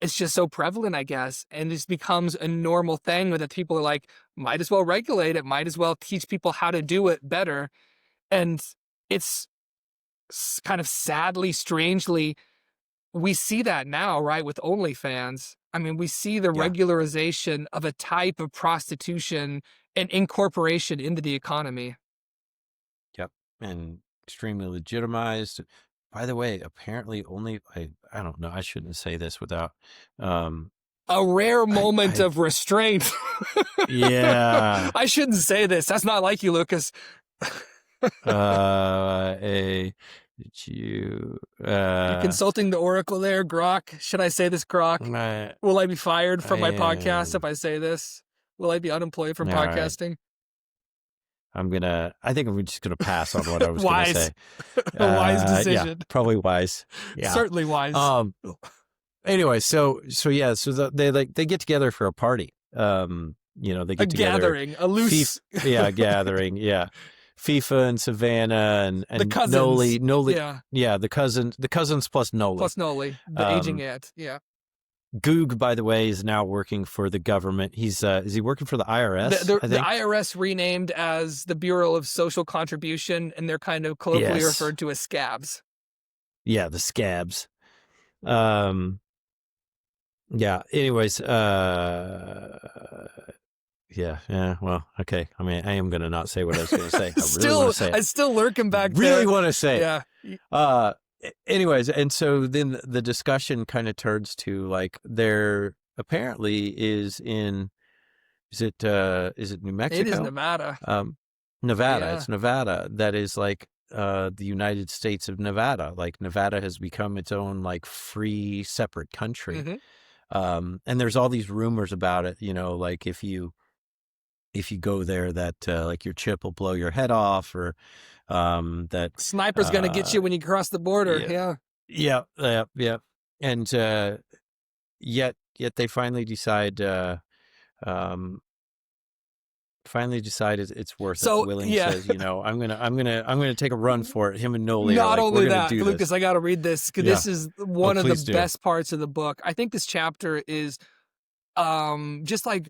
it's just so prevalent, I guess. And this becomes a normal thing that people are like, might as well regulate it, might as well teach people how to do it better. And it's kind of sadly, strangely, we see that now, right, with OnlyFans. I mean, we see the regularization of a type of prostitution and incorporation into the economy. Yep. And extremely legitimized. By the way, apparently I don't know, I shouldn't say this without a rare moment of restraint. Yeah. I shouldn't say this. That's not like you, Lucas. You're consulting the oracle there, Grok. Should I say this, Grok? Will I be fired from my podcast if I say this? Will I be unemployed from podcasting? Right. I think I'm just gonna pass on what I was gonna say. A wise decision. Yeah, probably wise. Yeah. Certainly wise. Anyway, so they get together for a party. They get together. Gathering, a loose gathering, yeah. FIFA and Savannah and the cousins. Noli, the cousins plus Noli. The aging aunt, yeah. Goog, by the way, is now working for the government. He's is he working for the IRS? The IRS renamed as the Bureau of Social Contribution, and they're kind of colloquially referred to as scabs. Yeah, the scabs. Yeah. Anyways, Yeah. Well, okay. I mean, I am going to not say what I was going to say. I really want to say it. I still lurking back there. Really want to say it. Yeah. Anyways, and so then the discussion kind of turns to like there apparently is it New Mexico? It is Nevada. Nevada. Yeah. It's Nevada. That is like the United States of Nevada. Like Nevada has become its own like free, separate country. Mm-hmm. And there's all these rumors about it, like if you go there that like your chip will blow your head off, or that sniper's going to get you when you cross the border. Yeah. And yet they finally decide finally decide it's worth it. So Willing yeah, says, I'm gonna take a run for it. Him and Noli are not like, we're only gonna that, do Lucas, this. I got to read this because Yeah. this is Oh, one of the please do. best parts of the book. I think this chapter is just like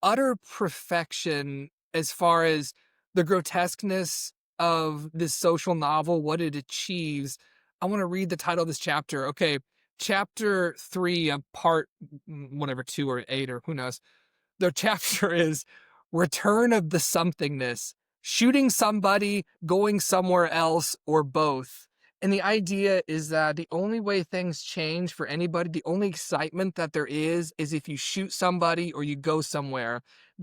utter perfection as far as the grotesqueness of this social novel, what it achieves. I want to read the title of this chapter. Okay, chapter 3 of part whatever 2 or 8 or who knows. The chapter is Return of the Somethingness, shooting somebody, going somewhere else, or both. And the idea is that the only way things change for anybody, the only excitement that there is if you shoot somebody or you go somewhere.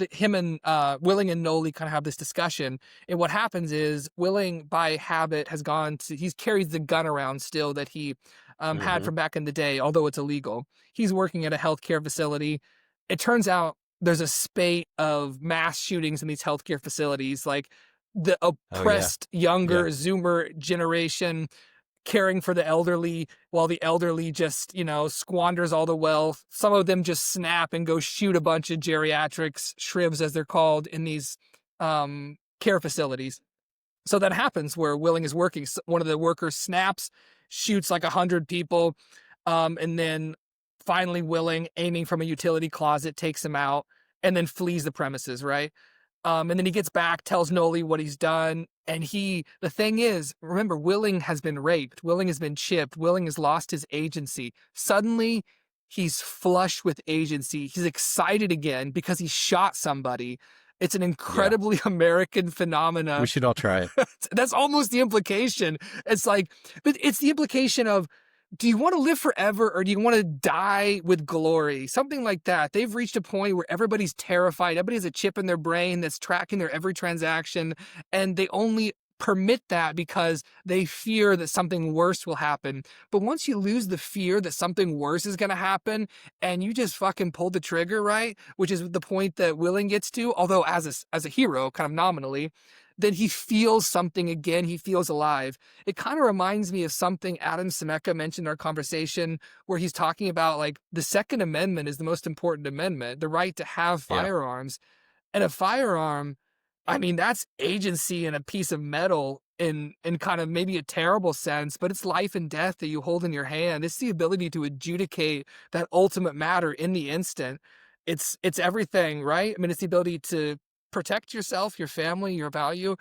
Him and Willing and Noli kind of have this discussion. And what happens is Willing, by habit, he carries the gun around still that he had from back in the day, although it's illegal. He's working at a healthcare facility. It turns out there's a spate of mass shootings in these healthcare facilities, like the oppressed younger Zoomer generation caring for the elderly while the elderly just, squanders all the wealth. Some of them just snap and go shoot a bunch of geriatrics, Shrivs as they're called, in these care facilities. So that happens where Willing is working. One of the workers snaps, shoots like 100 people, and then finally Willing, aiming from a utility closet, takes him out and then flees the premises, right? And then he gets back, tells Noli what he's done. And the thing is, remember, Willing has been raped. Willing has been chipped. Willing has lost his agency. Suddenly, he's flush with agency. He's excited again because he shot somebody. It's an incredibly American phenomena. We should all try it. That's almost the implication. It's like, but it's the implication of, do you want to live forever or do you want to die with glory? Something like that. They've reached a point where everybody's terrified. Everybody has a chip in their brain that's tracking their every transaction, and they only permit that because they fear that something worse will happen. But once you lose the fear that something worse is going to happen and you just fucking pull the trigger, right? Which is the point that Willing gets to, although as a hero, kind of nominally, then he feels something again. He feels alive. It kind of reminds me of something Adam Semeka mentioned in our conversation where he's talking about like the Second Amendment is the most important amendment, the right to have firearms. And a firearm, I mean, that's agency in a piece of metal in kind of maybe a terrible sense, but it's life and death that you hold in your hand. It's the ability to adjudicate that ultimate matter in the instant. It's everything, right? I mean, it's the ability to protect yourself, your family, your value.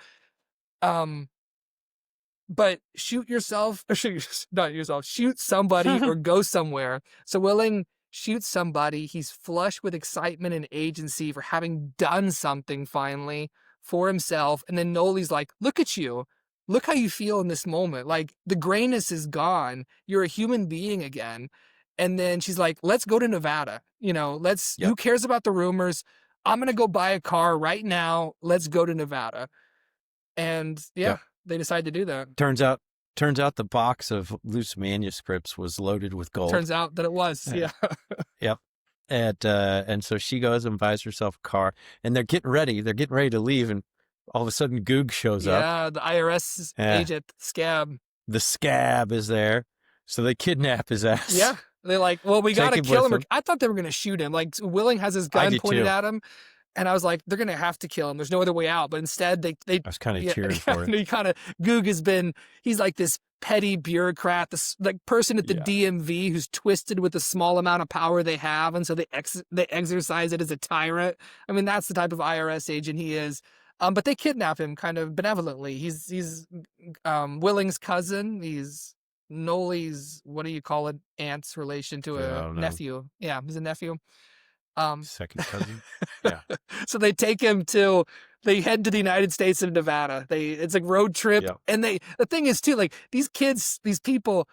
But shoot yourself, or not yourself, shoot somebody or go somewhere. So Willing shoots somebody. He's flush with excitement and agency for having done something finally for himself. And then Noli's like, look at you. Look how you feel in this moment. Like the grayness is gone. You're a human being again. And then she's like, let's go to Nevada. Who cares about the rumors? I'm going to go buy a car right now. Let's go to Nevada. And they decide to do that. Turns out the box of loose manuscripts was loaded with gold. Turns out that it was. Yeah. Yep. And so she goes and buys herself a car, and they're getting ready. They're getting ready to leave, and all of a sudden Goog shows up. Yeah, the IRS agent, Scab. The Scab is there. So they kidnap his ass. Yeah. They're like, well, we got to kill him. I thought they were going to shoot him. Like, Willing has his gun pointed at him. And I was like, they're going to have to kill him. There's no other way out. But instead, they I was kind of cheering for him. Goog he's like this petty bureaucrat, this like person at the DMV who's twisted with the small amount of power they have. And so they exercise it as a tyrant. I mean, that's the type of IRS agent he is. But they kidnap him kind of benevolently. He's Willing's cousin. He's Noli's, what do you call it, aunt's relation to a nephew. Yeah, he's a nephew. Second cousin. Yeah. So they head to the United States of Nevada. It's like road trip. Yep. And the thing is too, like these kids, these people,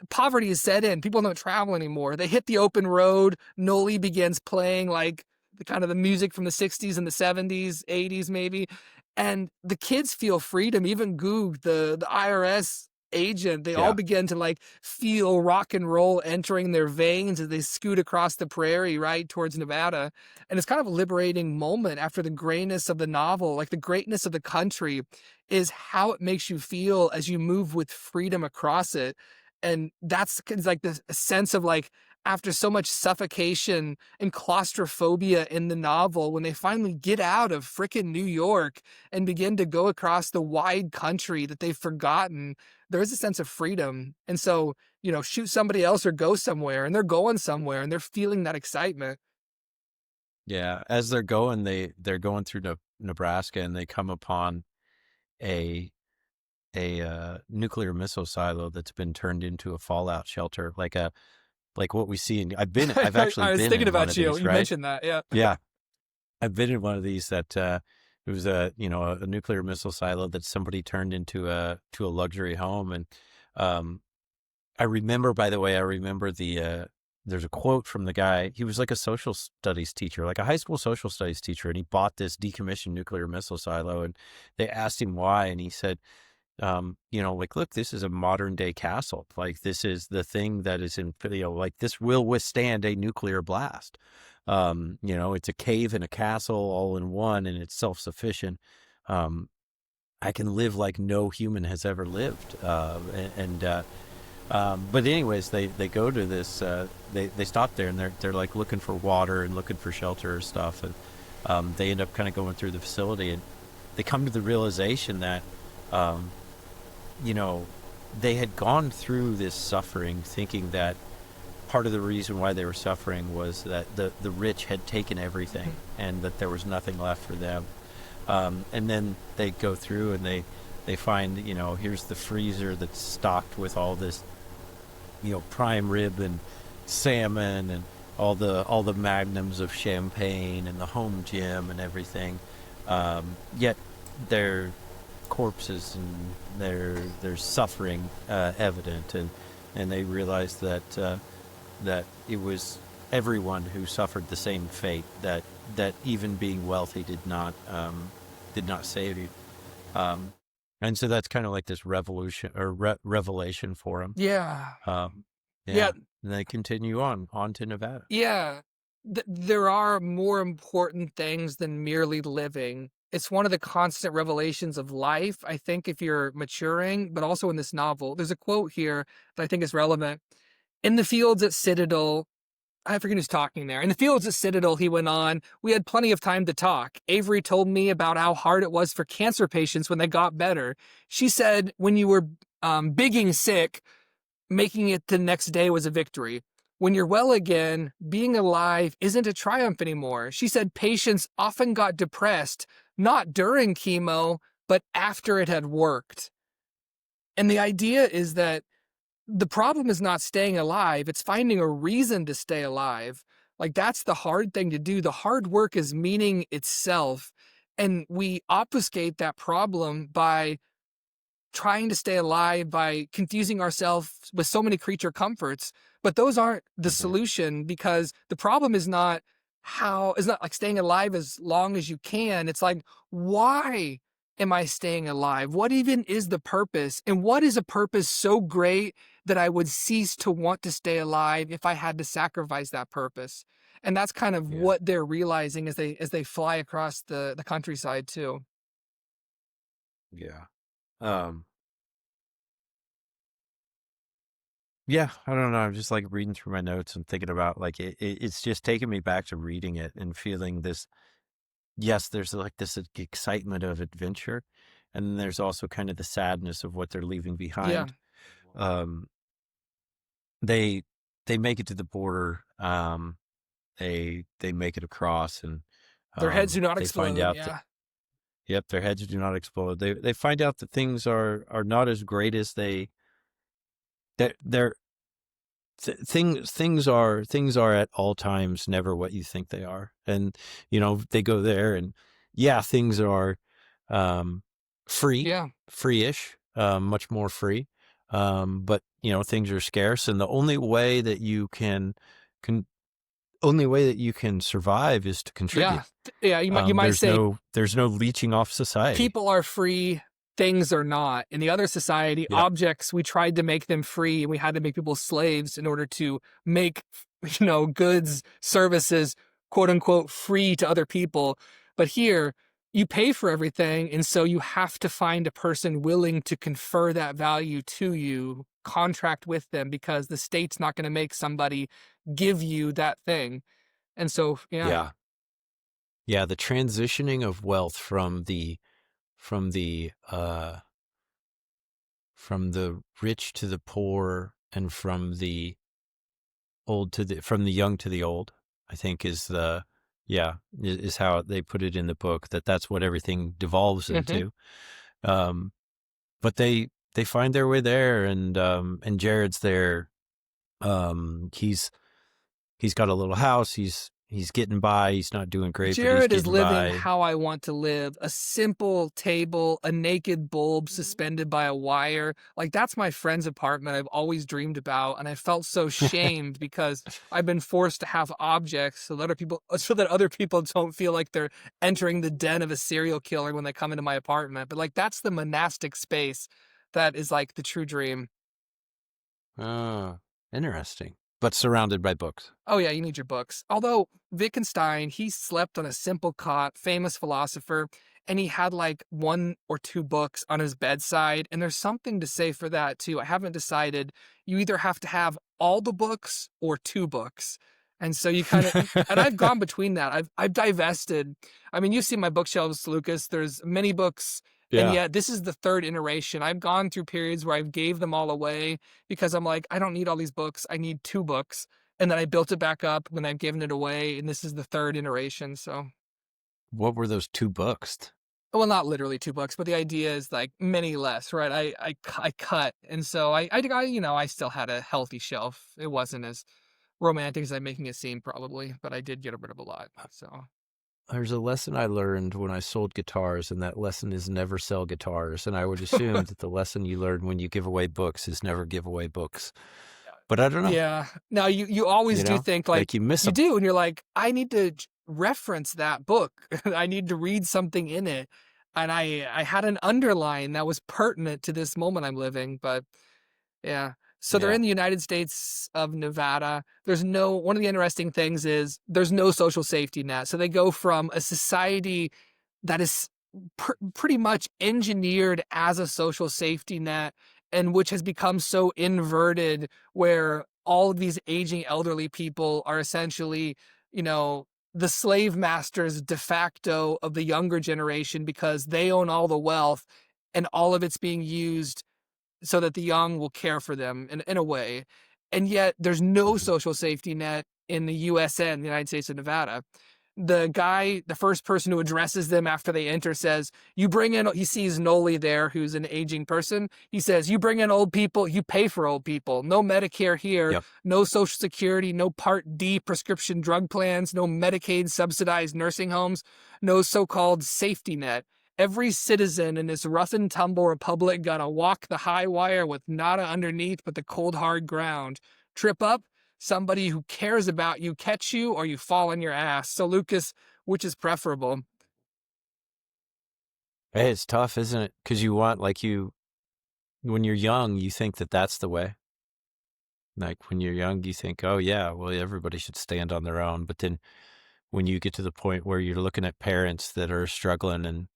poverty is set in. People don't travel anymore. They hit the open road. Noli begins playing like the music from the 60s and the 70s, 80s maybe. And the kids feel freedom. Even Goog, the IRS agent, they all begin to like feel rock and roll entering their veins as they scoot across the prairie right towards Nevada. And it's kind of a liberating moment after the grayness of the novel. Like the greatness of the country is how it makes you feel as you move with freedom across it. And that's like the sense of like after so much suffocation and claustrophobia in the novel, when they finally get out of frickin' New York and begin to go across the wide country that they've forgotten, there is a sense of freedom. And so, shoot somebody else or go somewhere, and they're going somewhere and they're feeling that excitement. Yeah. As they're going, they're going through Nebraska, and they come upon a nuclear missile silo that's been turned into a fallout shelter, like what we see I've actually I was been thinking in one about of you. these, You right? mentioned that, yeah. Yeah. I've been in one of these that it was a nuclear missile silo that somebody turned into a luxury home. And I remember, by the way, there's a quote from the guy. He was like a social studies teacher, like a high school social studies teacher, and he bought this decommissioned nuclear missile silo, and they asked him why, and he said, like, look, this is a modern day castle. Like, this is the thing that is in, like, this will withstand a nuclear blast. It's a cave and a castle all in one, and it's self-sufficient. I can live like no human has ever lived. But anyways, they go to this, they stop there, and they're like looking for water and looking for shelter or stuff. And, they end up kind of going through the facility, and they come to the realization that, they had gone through this suffering thinking that part of the reason why they were suffering was that the rich had taken everything and that there was nothing left for them. And then they go through and they find, here's the freezer that's stocked with all this, prime rib and salmon and all the magnums of champagne and the home gym and everything. Yet they're corpses, and there's suffering evident, and they realized that it was everyone who suffered the same fate, that even being wealthy did not save you. And so that's kind of like this revelation for them. Yeah. Yeah. And they continue on to Nevada. Yeah. There are more important things than merely living. It's one of the constant revelations of life, I think, if you're maturing, but also in this novel. There's a quote here that I think is relevant. In the fields at Citadel, I forget who's talking there. In the fields at Citadel, he went on, we had plenty of time to talk. Avery told me about how hard it was for cancer patients when they got better. She said when you were bigging sick, making it the next day was a victory. When you're well again, being alive isn't a triumph anymore. She said patients often got depressed, not during chemo, but after it had worked. And the idea is that the problem is not staying alive, it's finding a reason to stay alive. Like, that's the hard thing to do. The hard work is meaning itself. And we obfuscate that problem by trying to stay alive, by confusing ourselves with so many creature comforts. But those aren't the solution, because the problem is not like staying alive as long as you can. It's like, why am I staying alive? What even is the purpose? And what is a purpose so great that I would cease to want to stay alive if I had to sacrifice that purpose? And that's kind of what they're realizing as they fly across the countryside too. Yeah. Yeah, I don't know. I'm just like reading through my notes and thinking about, like, it's just taking me back to reading it and feeling this. Yes, there's like this excitement of adventure, and then there's also kind of the sadness of what they're leaving behind. Um, they make it to the border. They make it across, and their heads do not they explode. Find out yep, their heads do not explode. They find out that things are not as great as they're things are at all times never what you think they are. And they go there, and things are free-ish, much more free, but things are scarce, and the only way that you can survive is to contribute. You might say there's no leeching off society. People are free, things are not. In the other society, objects, we tried to make them free, and we had to make people slaves in order to make, goods, services, quote unquote, free to other people. But here, you pay for everything, and so you have to find a person willing to confer that value to you contract with them because the state's not going to make somebody give you that thing. And so, yeah. Yeah. Yeah, the transitioning of wealth from the rich to the poor, and from the young to the old, I think is how they put it in the book, that's what everything devolves into. But they find their way there, and Jared's there. He's got a little house. He's getting by. He's not doing great, Jared but he's is getting living by. how I want to live. A simple table, a naked bulb suspended by a wire. Like, that's my friend's apartment I've always dreamed about. And I felt so shamed because I've been forced to have objects so that other people don't feel like they're entering the den of a serial killer when they come into my apartment. But like, that's the monastic space that is like the true dream. Oh, interesting. But surrounded by books. Oh yeah, you need your books. Although Wittgenstein, he slept on a simple cot, famous philosopher, and he had like 1 or 2 books on his bedside. And there's something to say for that too. I haven't decided. You either have to have all the books or 2 books. And so you kind of, and I've gone between that. I've divested. I mean, you see my bookshelves, Lucas. There's many books. Yeah. And yet this is the 3rd iteration. I've gone through periods where I've gave them all away because I'm like, I don't need all these books. I need 2 books. And then I built it back up when I've given it away. And this is the 3rd iteration. So what were those 2 books? Well, not literally 2 books, but the idea is like many less, right? I cut. And so I still had a healthy shelf. It wasn't as romantic as I'm making it seem, probably, but I did get rid of a lot. So there's a lesson I learned when I sold guitars, and that lesson is never sell guitars. And I would assume that the lesson you learn when you give away books is never give away books. But I don't know. Yeah. Now you always do think like you miss you do, and you're like, I need to reference that book. I need to read something in it. And I had an underline that was pertinent to this moment I'm living, but yeah. So they're in the United States of Nevada. One of the interesting things is there's no social safety net. So they go from a society that is pretty much engineered as a social safety net, and which has become so inverted where all of these aging elderly people are essentially, the slave masters de facto of the younger generation because they own all the wealth and all of it's being used so that the young will care for them in a way. And yet there's no social safety net in the USN, the United States of Nevada. The first person who addresses them after they enter says, he sees Noli there, who's an aging person. He says, you bring in old people, you pay for old people. No Medicare here, no Social Security, no Part D prescription drug plans, no Medicaid subsidized nursing homes, no so-called safety net. Every citizen in this rough and tumble republic gotta walk the high wire with nada underneath but the cold hard ground. Trip up, somebody who cares about you catch you, or you fall on your ass. So Lucas, which is preferable? Hey, it's tough, isn't it? Because you want, when you're young, you think that that's the way. Like when you're young, you think, oh yeah, well, everybody should stand on their own. But then when you get to the point where you're looking at parents that are struggling and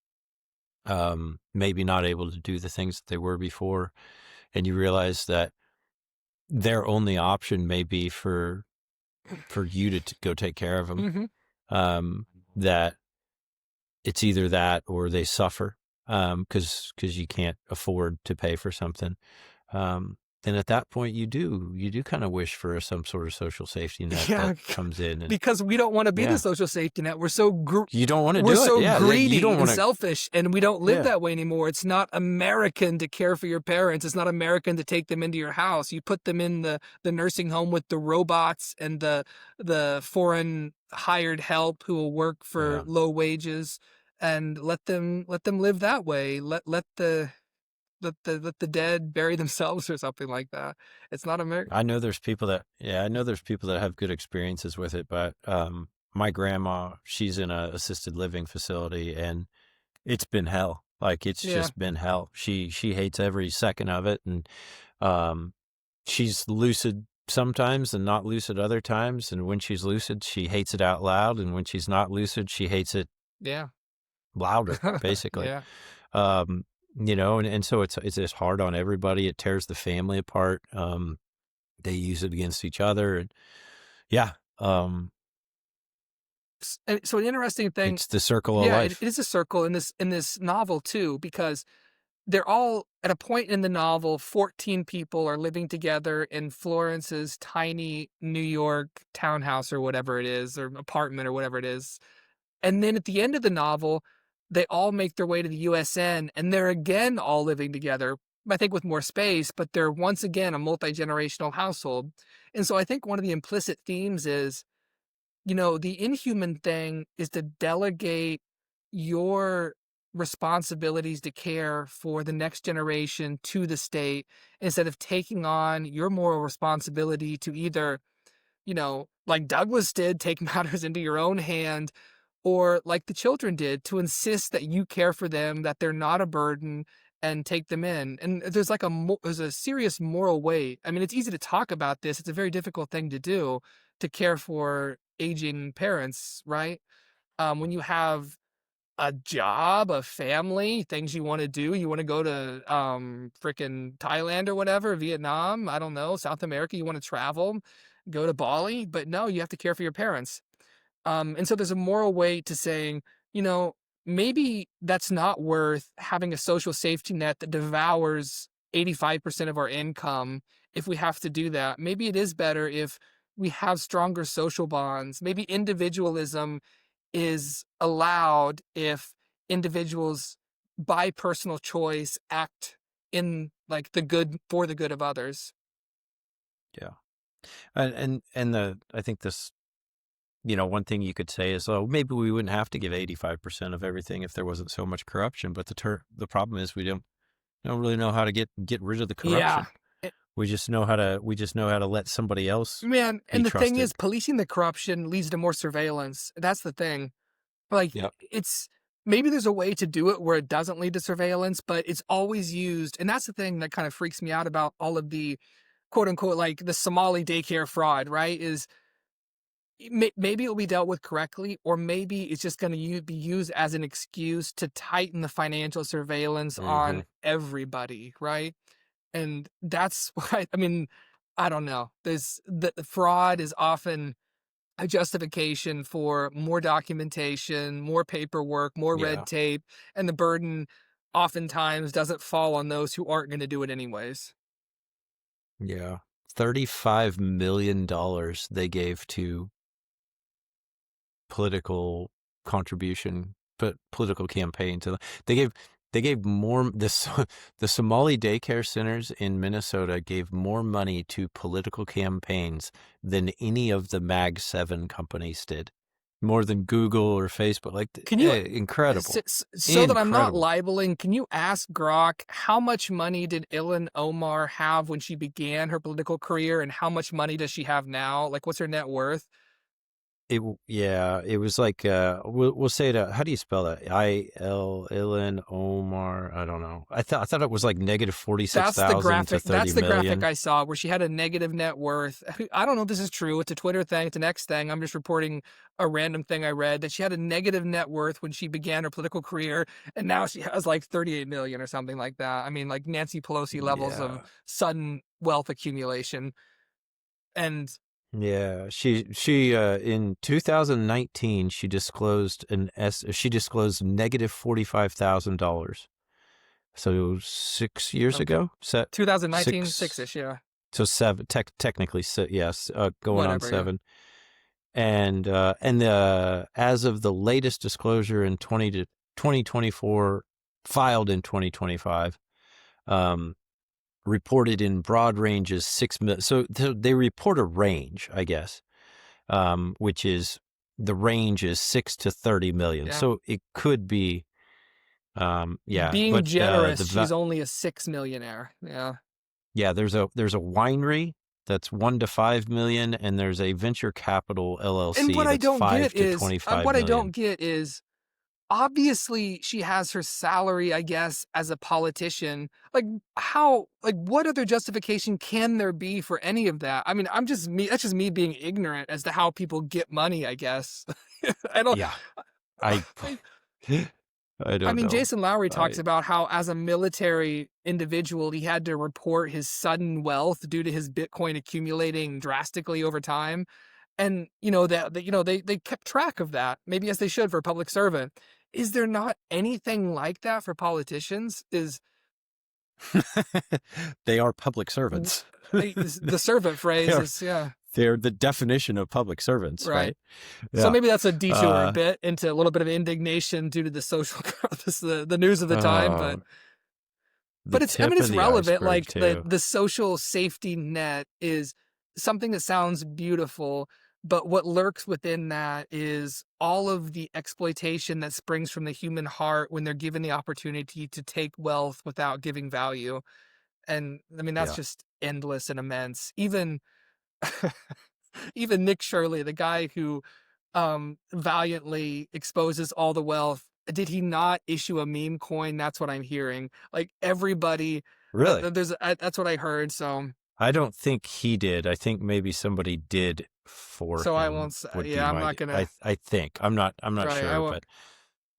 maybe not able to do the things that they were before, and you realize that their only option may be for you to go take care of them, that it's either that or they suffer because you can't afford to pay for something. And at that point, you do kind of wish for some sort of social safety net that comes in. Because we don't want to be the social safety net. We're so you don't want to we're do so it. greedy and selfish, and we don't live that way anymore. It's not American to care for your parents. It's not American to take them into your house. You put them in the nursing home with the robots and the foreign hired help who will work for low wages, and let them live that way. Let the dead bury themselves or something like that. It's not American. I know there's people that have good experiences with it, but my grandma, she's in a assisted living facility, and it's been hell. Like it's just been hell. She hates every second of it, and she's lucid sometimes and not lucid other times. And when she's lucid, she hates it out loud, and when she's not lucid, she hates it louder, basically. and so it's just hard on everybody. It tears the family apart. They use it against each other, and yeah. So an interesting thing, It's the circle of yeah, it life. is a circle in this novel too, because they're all at a point in the novel, 14 people are living together in Florence's tiny New York townhouse or whatever it is, or apartment or whatever it is. And then at the end of the novel, they all make their way to the USN and they're again all living together, I think with more space, but they're once again a multi-generational household. And so I think one of the implicit themes is, the inhuman thing is to delegate your responsibilities to care for the next generation to the state instead of taking on your moral responsibility to either, like Douglas did, take matters into your own hand, or like the children did, to insist that you care for them, that they're not a burden, and take them in. And there's like there's a serious moral weight. I mean, it's easy to talk about this. It's a very difficult thing to do, to care for aging parents, right? When you have a job, a family, things you want to do, you want to go to freaking Thailand or whatever, Vietnam, I don't know, South America, you want to travel, go to Bali, but no, you have to care for your parents. And so there's a moral weight to saying, you know, maybe that's not worth having a social safety net that devours 85% of our income if we have to do that. Maybe it is better if we have stronger social bonds. Maybe individualism is allowed if individuals, by personal choice, act in like the good, for the good of others. Yeah. And I think this, one thing you could say is, oh, maybe we wouldn't have to give 85% of everything if there wasn't so much corruption. But the problem is we don't really know how to get rid of the Yeah. corruption. We just know how to let somebody else Man, be and the thing is, trusted. policing the corruption leads to more surveillance. That's the thing. Like, Yep. it's maybe there's a way to do it where it doesn't lead to surveillance, but it's always used. And that's the thing that kind of freaks me out about all of the quote unquote, like the Somali daycare fraud, right? Is maybe it'll be dealt with correctly, or maybe it's just going to be used as an excuse to tighten the financial surveillance Mm-hmm. on everybody, right? And that's why, I mean, I don't know. The fraud is often a justification for more documentation, more paperwork, more Yeah. red tape, and the burden oftentimes doesn't fall on those who aren't going to do it anyways. Yeah. $35 million they gave to political contribution, but political campaign to they gave more this the Somali daycare centers in Minnesota gave more money to political campaigns than any of the Mag 7 companies did. More than Google or Facebook. Like, Can you, incredible. so that I'm not Incredible. libeling, can you ask Grok how much money did Ilhan Omar have when she began her political career, and how much money does she have now? Like, what's her net worth? It was like we'll say it. How do you spell that? Ilhan Omar. I don't know. I thought it was like negative 46,000 to 30 That's the graphic million. I saw where she had a negative net worth. I don't know if this is true. It's a Twitter thing. It's an X thing. I'm just reporting a random thing I read, that she had a negative net worth when she began her political career, and now she has like 38 million or something like that. I mean, like Nancy Pelosi levels of Yeah. sudden wealth accumulation. And Yeah, she in 2019 she disclosed negative $45,000. So 6 years okay, ago, 2019, six, six-ish, yeah, so seven, technically, yes, going on whatever, yeah. 7. And as of the latest disclosure in 2024, filed in 2025, reported in broad ranges 6 million. So they report a range, I guess, which is the range is 6 to 30 million. Yeah. So it could be, yeah. Being But generous, she's only a 6 millionaire. Yeah. yeah, there's a winery that's 1 to 5 million, and there's a venture capital And LLC that's 5 to 25 what I don't million. get is, obviously she has her salary, I guess, as a politician. Like, what other justification can there be for any of that? I mean, that's just me being ignorant as to how people get money, I guess. I don't, Yeah, I I, I don't know. Jason Lowery talks about how as a military individual, he had to report his sudden wealth due to his Bitcoin accumulating drastically over time. And, they kept track of that, maybe as they should for a public servant. Is there not anything like that for politicians? They are public servants. The servant phrase is, yeah. They're the definition of public servants, right? Yeah. So maybe that's a detour a bit into a little bit of indignation due to the social, the news of the time, but it's relevant. Like the social safety net is something that sounds beautiful, but what lurks within that is all of the exploitation that springs from the human heart when they're given the opportunity to take wealth without giving value. And that's just endless and immense. Even Nick Shirley, the guy who valiantly exposes all the wealth, did he not issue a meme coin? That's what I'm hearing. Like everybody, really, that's what I heard. So I don't think he did. I think maybe somebody did for him. So I won't say. Yeah, I'm not gonna. I think I'm not sure,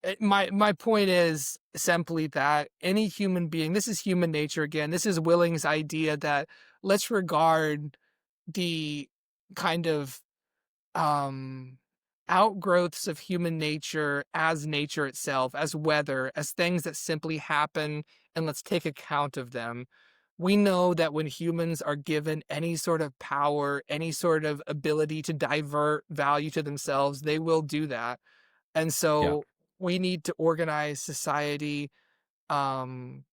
but my point is simply that any human being, this is human nature again. This is Willing's idea that let's regard the kind of outgrowths of human nature as nature itself, as weather, as things that simply happen, and let's take account of them. We know that when humans are given any sort of power, any sort of ability to divert value to themselves, they will do that. And so we need to organize society, in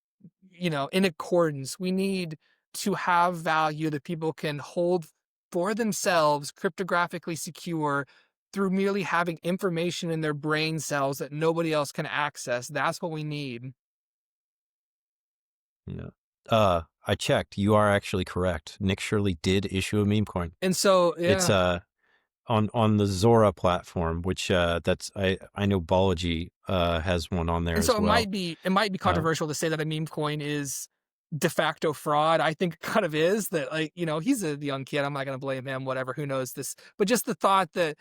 accordance. We need to have value that people can hold for themselves, cryptographically secure, through merely having information in their brain cells that nobody else can access. That's what we need. Yeah. I checked. You are actually correct. Nick Shirley did issue a meme coin. And so it's on the Zora platform, which that's I know Bology has one on there and so as well. It might be controversial to say that a meme coin is de facto fraud. I think it kind of is that, like, he's a young kid. I'm not going to blame him, whatever, who knows this, but just the thought that,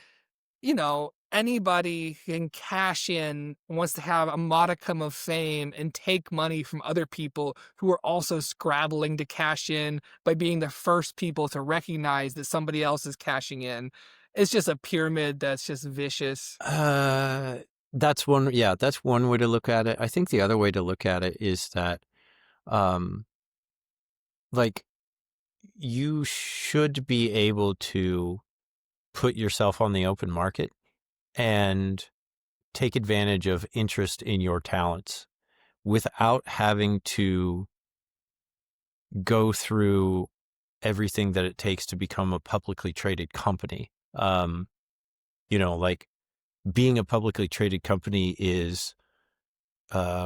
anybody can cash in, wants to have a modicum of fame and take money from other people who are also scrabbling to cash in by being the first people to recognize that somebody else is cashing in. It's just a pyramid that's just vicious. That's one way to look at it. I think the other way to look at it is that, like, you should be able to put yourself on the open market and take advantage of interest in your talents without having to go through everything that it takes to become a publicly traded company. Like being a publicly traded company is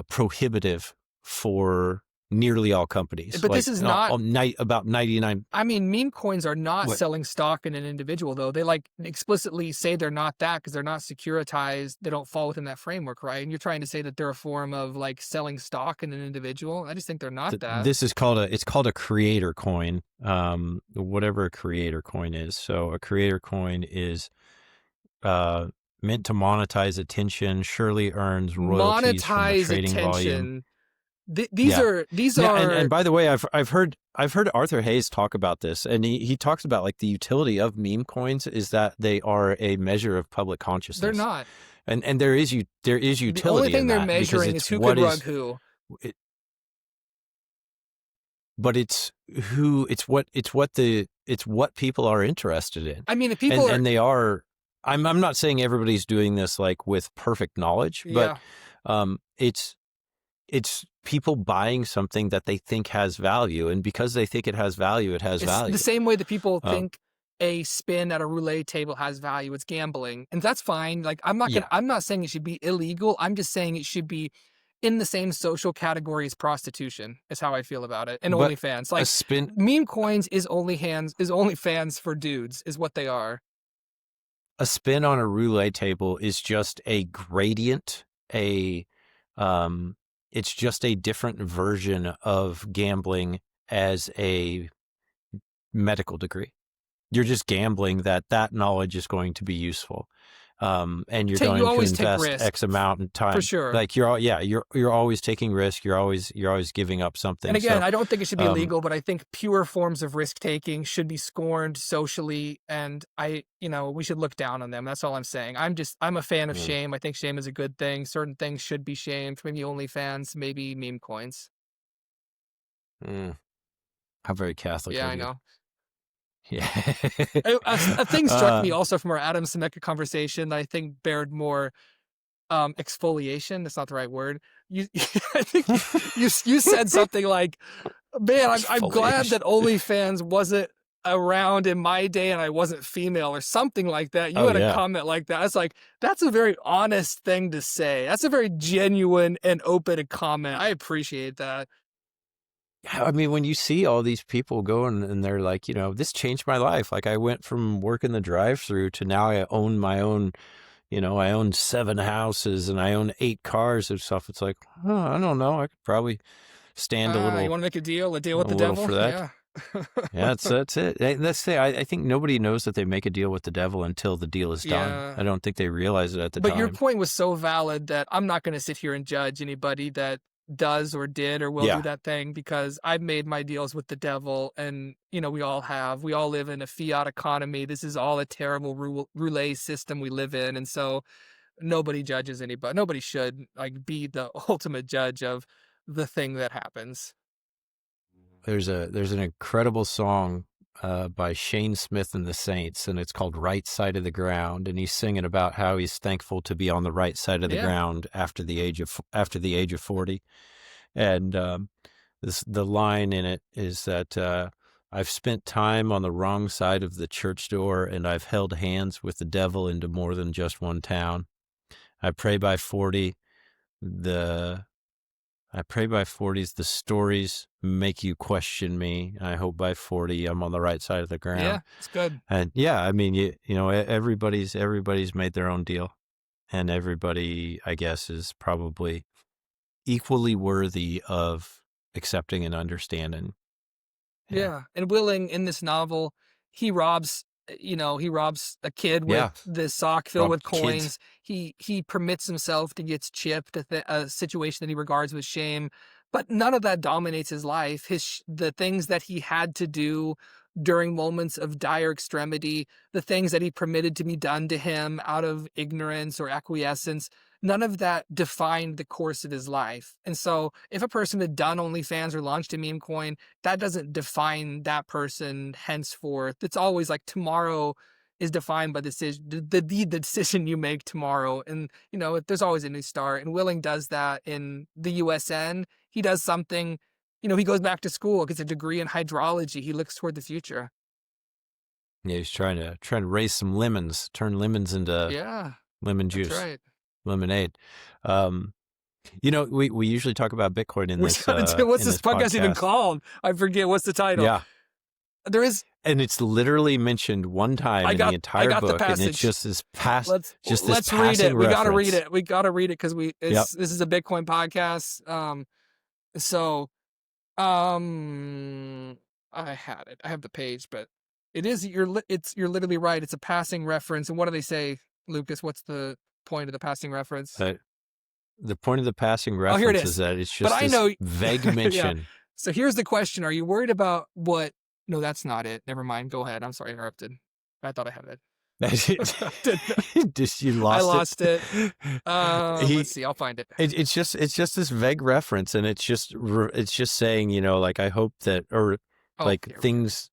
prohibitive for nearly all companies. But this is not about 99. Meme coins are not selling stock in an individual, though. They explicitly say they're not that because they're not securitized. They don't fall within that framework, right? And you're trying to say that they're a form of selling stock in an individual. I just think they're not that. This is called a creator coin, whatever a creator coin is. So a creator coin is meant to monetize attention. Shirley earns royalties from the trading volume. These are and by the way, I've heard Arthur Hayes talk about this, and he talks about the utility of meme coins is that they are a measure of public consciousness. They're not, and there is utility. The only thing they're measuring is who could rug who. But it's what people are interested in. If people and they are. I'm not saying everybody's doing this with perfect knowledge, but it's people buying something that they think has value, and because they think it has value, it has value. The same way that people think a spin at a roulette table has value. It's gambling, and that's fine. I'm not saying it should be illegal. I'm just saying it should be in the same social category as prostitution. Is how I feel about it. And OnlyFans, meme coins is OnlyFans for dudes, is what they are. A spin on a roulette table is just a gradient, it's just a different version of gambling as a medical degree. You're just gambling that knowledge is going to be useful. and you're You going to always take invest risk, X amount in time. for sure. Like you're always taking risk. You're always giving up something. And again, so, I don't think it should be illegal, but I think pure forms of risk taking should be scorned socially, and we should look down on them. That's all I'm saying. I'm a fan of shame. I think shame is a good thing. Certain things should be shamed. Maybe OnlyFans, maybe meme coins. How very Catholic Yeah, of I you. know. Yeah. A thing struck me also from our Adam Semeka conversation that I think bared more exfoliation. That's not the right word. I think you said something like, man, I'm glad that OnlyFans wasn't around in my day and I wasn't female or something like that. You had a comment like that. It's like, that's a very honest thing to say. That's a very genuine and open comment. I appreciate that. I mean, when you see all these people going and they're like, this changed my life. Like I went from working the drive-through to now I own my own, I own 7 houses and I own 8 cars and stuff. It's like, I don't know. I could probably stand a little. You want to make a deal with the devil? For that. Yeah, that's it. I think nobody knows that they make a deal with the devil until the deal is done. I don't think they realize it at the time. But your point was so valid that I'm not going to sit here and judge anybody that does or did or will do that thing, because I've made my deals with the devil, and we all live in a fiat economy. This is all a terrible roulette system we live in, and so nobody judges anybody. Nobody should be the ultimate judge of the thing that happens. There's an incredible song by Shane Smith and the Saints, and it's called "Right Side of the Ground," and he's singing about how he's thankful to be on the right side of the ground after the age of 40. And the line in it is that I've spent time on the wrong side of the church door, and I've held hands with the devil into more than just one town. I pray by 40, the stories make you question me. I hope by 40 I'm on the right side of the ground. Yeah, it's good. And I mean, everybody's made their own deal, and everybody, I guess, is probably equally worthy of accepting and understanding. Yeah. And Willing, in this novel, he robs a kid with this sock filled with coins. He permits himself to get chipped, a situation that he regards with shame, but none of that dominates his life. The things that he had to do during moments of dire extremity, the things that he permitted to be done to him out of ignorance or acquiescence, none of that defined the course of his life. And so if a person had done OnlyFans or launched a meme coin, that doesn't define that person henceforth. It's always like tomorrow is defined by the decision you make tomorrow. And, there's always a new start. And Willing does that in the USN. He does something, he goes back to school, gets a degree in hydrology. He looks toward the future. Yeah, he's trying to raise some lemons, turn lemons into lemon juice. That's right. Lemonade. We usually talk about Bitcoin in this. What's this podcast even called? I forget. What's the title? Yeah, there is, and it's literally mentioned one time in the entire book, and it's just this past. Let's read it. We got to read it. We got to read it because this is a Bitcoin podcast. I had it. I have the page, but it is you're literally right. It's a passing reference. And what do they say, Lucas? What's the point of the passing reference? The point of the passing reference is that it's just this vague mention. So here's the question. Are you worried about what? No, that's not it. Never mind. Go ahead. I'm sorry, I interrupted. I thought I had it. You lost it. Let's see. I'll find it. It's just this vague reference, and it's just saying, I hope that, things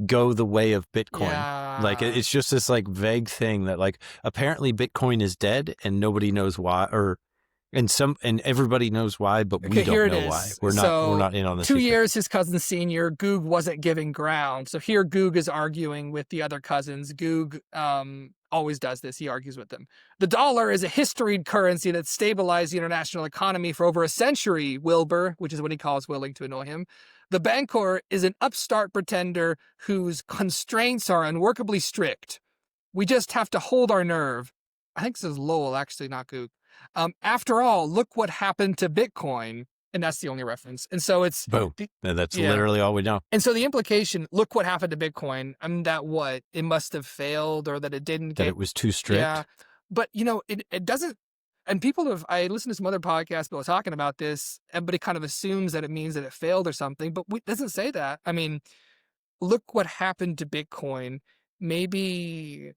go the way of Bitcoin. Yeah. It's just this vague thing that apparently Bitcoin is dead and nobody knows why, and everybody knows why, but we don't know why. We're not in on the 2 years his cousin senior, Goog wasn't giving ground. So here Goog is arguing with the other cousins. Goog always does this. He argues with them. The dollar is a historied currency that stabilized the international economy for over a century, Wilbur, which is what he calls Willing to annoy him. The Bancor is an upstart pretender whose constraints are unworkably strict. We just have to hold our nerve. I think this is Lowell, actually, not Goog. After all, look what happened to Bitcoin. And that's the only reference. And so it's boom. And that's literally all we know. And so the implication, look what happened to Bitcoin. I mean, that it must have failed, or that it didn't that it was too strict. Yeah. But it doesn't, and I listened to some other podcasts, people talking about this, everybody kind of assumes that it means that it failed or something, but it doesn't say that. I mean, look what happened to Bitcoin. Maybe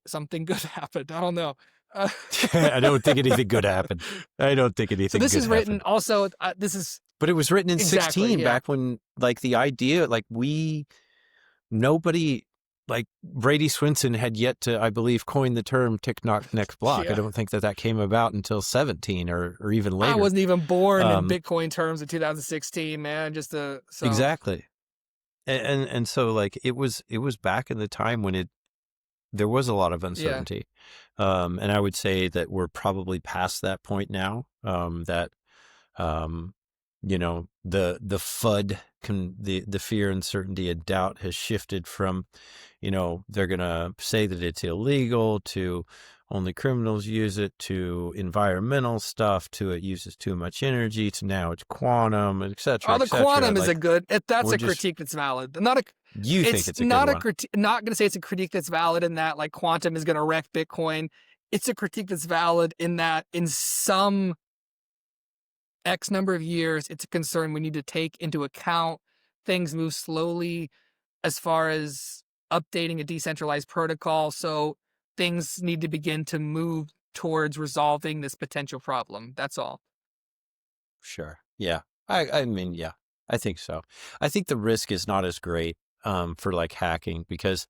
something good happened. I don't know. I don't think anything good happened. I don't think anything. So this good is written happened. also. But it was written in 16, back when, like, the idea, like, nobody, like, Brady Swinson had yet to, I believe, coin the term tick knock next block. I don't think that came about until 17 or even later. I wasn't even born in Bitcoin terms in 2016, man. Exactly. And so, like, it was back in the time when there was a lot of uncertainty. And I would say that we're probably past that point now, that, the FUD, the fear, uncertainty, and doubt has shifted from, they're going to say that it's illegal, to only criminals use it, to environmental stuff, to it uses too much energy, to now it's quantum, et cetera. Oh, the quantum is that's a critique that's valid. You think it's a good one. Not going to say it's a critique that's valid in that, like, quantum is going to wreck Bitcoin. It's a critique that's valid in that, in some X number of years, it's a concern we need to take into account. Things move slowly as far as updating a decentralized protocol. So things need to begin to move towards resolving this potential problem. That's all. Sure. Yeah. I mean, yeah, I think so. I think the risk is not as great for, like, hacking, because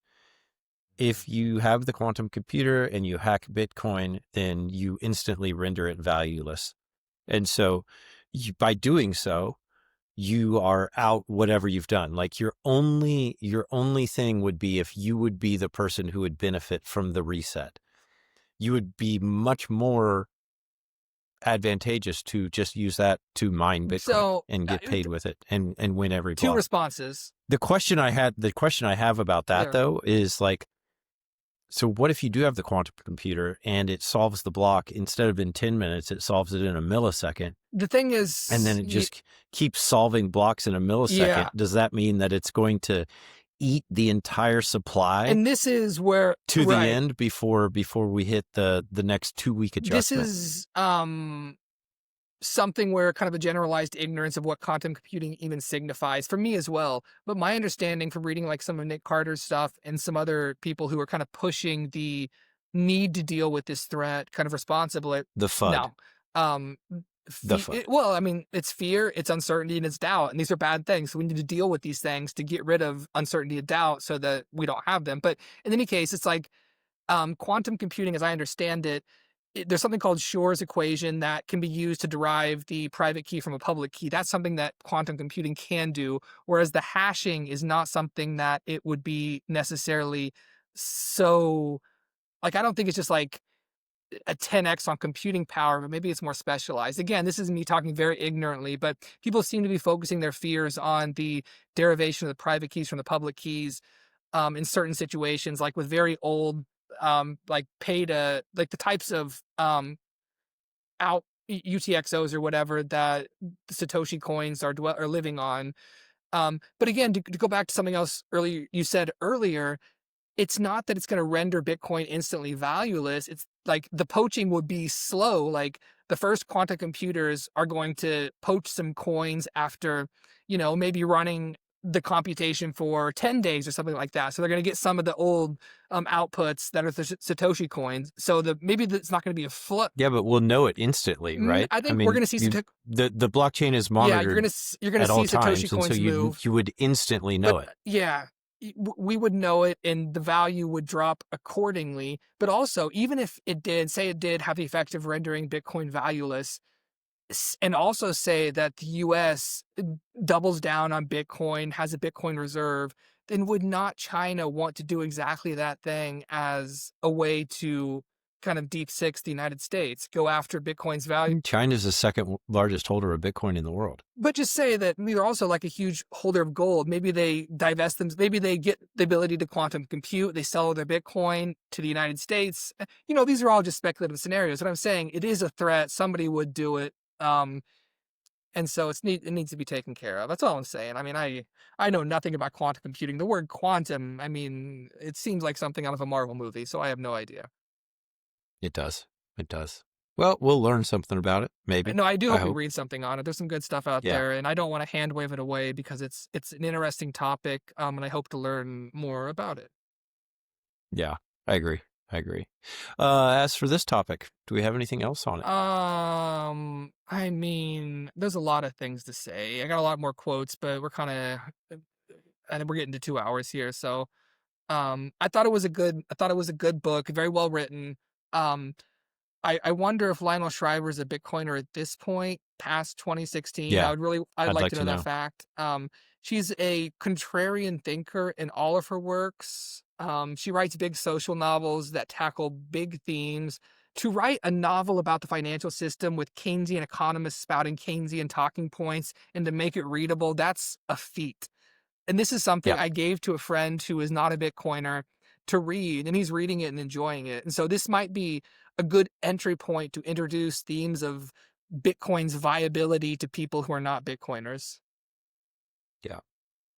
if you have the quantum computer and you hack Bitcoin, then you instantly render it valueless. And so by doing so, you are out whatever you've done. Like, your only thing would be if you would be the person who would benefit from the reset. You would be much more advantageous to just use that to mine Bitcoin and get paid with it and win every block. 2 responses. The question I have about that, though, is, like, so what if you do have the quantum computer and it solves the block, instead of in 10 minutes, it solves it in a millisecond? The thing is, and then it just keeps solving blocks in a millisecond. Yeah. Does that mean that it's going to eat the entire supply? And this is where the end before we hit the next 2-week adjustment. This is something where kind of a generalized ignorance of what quantum computing even signifies for me as well. But my understanding from reading, like, some of Nick Carter's stuff and some other people who are kind of pushing the need to deal with this threat kind of responsibly. The FUD. No. Well, I mean, it's fear, it's uncertainty, and it's doubt. And these are bad things. So we need to deal with these things to get rid of uncertainty and doubt so that we don't have them. But in any case, it's like quantum computing, as I understand it, there's something called Shor's equation that can be used to derive the private key from a public key. That's something that quantum computing can do, whereas the hashing is not something that it would be necessarily so, like, I don't think it's just like a 10x on computing power, but maybe it's more specialized. Again, this is me talking very ignorantly, but people seem to be focusing their fears on the derivation of the private keys from the public keys in certain situations, like with very old like the types of UTXOs or whatever that the Satoshi coins are living on. But again, to go back to something else you said earlier, it's not that it's going to render Bitcoin instantly valueless. It's like the poaching would be slow. Like, the first quantum computers are going to poach some coins after, maybe running the computation for 10 days or something like that. So they're going to get some of the old outputs that are the Satoshi coins. So maybe it's not going to be a flood. Yeah, but we'll know it instantly, right? I think we're going to see the blockchain is monitored. Yeah, you're going to see Satoshi coins move. You would instantly know it. Yeah, we would know it, and the value would drop accordingly. But also, even if it did have the effect of rendering Bitcoin valueless, and also say that the U.S. doubles down on Bitcoin, has a Bitcoin reserve, then would not China want to do exactly that thing as a way to kind of deep six the United States, go after Bitcoin's value? China's the second largest holder of Bitcoin in the world. But just say that they're also like a huge holder of gold. Maybe they divest them. Maybe they get the ability to quantum compute. They sell their Bitcoin to the United States. These are all just speculative scenarios. What I'm saying, it is a threat. Somebody would do it. And so it needs to be taken care of. That's all I'm saying. I mean, I know nothing about quantum computing. The word quantum, I mean, it seems like something out of a Marvel movie, so I have no idea. It does. It does. Well, we'll learn something about it, maybe. No, I do I hope we hope. read something on it. There's some good stuff out Yeah. there, and I don't want to hand wave it away because it's an interesting topic, and I hope to learn more about it. Yeah. I agree. I agree. As for this topic, do we have anything else on it? I mean, there's a lot of things to say. I got a lot more quotes, but and we're getting to 2 hours here. So, I thought it was a good book, very well written. Um, I wonder if Lionel Shriver is a Bitcoiner at this point, past 2016. Yeah. I'd I'd like like to to know that know. fact. She's a contrarian thinker in all of her works. She writes big social novels that tackle big themes. To write a novel about the financial system with Keynesian economists spouting Keynesian talking points and to make it readable, that's a feat. And this is something Yeah. I gave to a friend who is not a Bitcoiner to read, and he's reading it and enjoying it. And so this might be a good entry point to introduce themes of Bitcoin's viability to people who are not Bitcoiners. Yeah.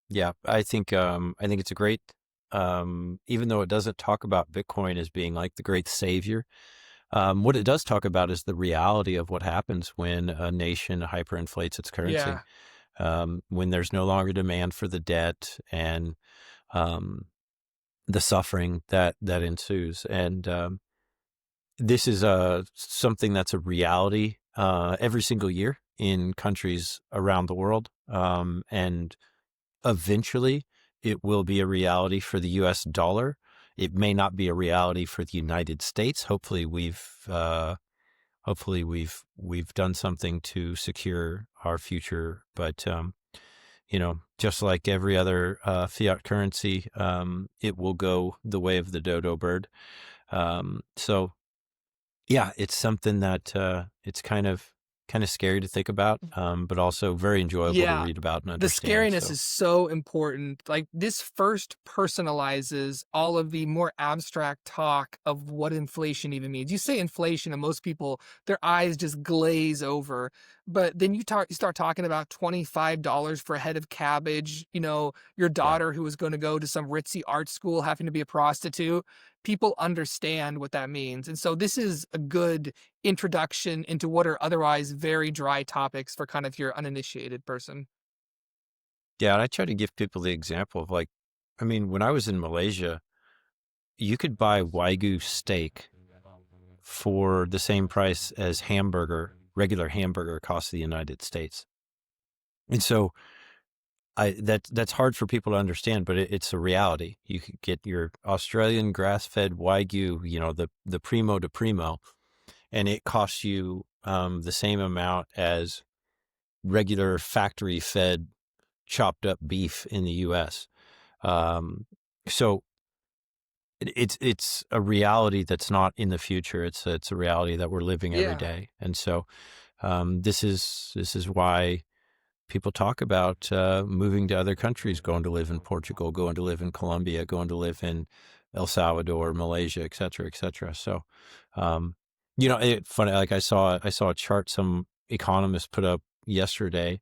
Yeah. I think it's a great, even though it doesn't talk about Bitcoin as being like the great savior, what it does talk about is the reality of what happens when a nation hyperinflates its currency, Yeah. when there's no longer demand for the debt and um, the suffering that ensues. And this is something that's a reality every single year in countries around the world. And eventually it will be a reality for the US dollar. It may not be a reality for the United States. Hopefully we've done something to secure our future, but just like every other fiat currency, it will go the way of the dodo bird. So yeah, it's something that it's kind of scary to think about, but also very enjoyable to Yeah. read about and The understand. scariness So is so important. Like, this first personalizes all of the more abstract talk of what inflation even means. You say inflation, and most people, their eyes just glaze over. But then you start talking about $25 for a head of cabbage, your yeah, daughter who is going to go to some ritzy art school having to be a prostitute. People understand what that means. And so this is a good introduction into what are otherwise very dry topics for kind of your uninitiated person. yeah. And I try to give people the example of like, I mean, when I was in Malaysia, you could buy Wagyu steak for the same price as regular hamburger costs the United States. And so that's hard for people to understand, but it's a reality. You could get your Australian grass-fed Wagyu, the primo de primo, and it costs you the same amount as regular factory-fed chopped up beef in the U.S. So it's a reality that's not in the future. It's a reality that we're living every Yeah. day, and so this is why people talk about moving to other countries, going to live in Portugal, going to live in Colombia, going to live in El Salvador, Malaysia, et cetera, et cetera. So, funny. Like I saw a chart some economist put up yesterday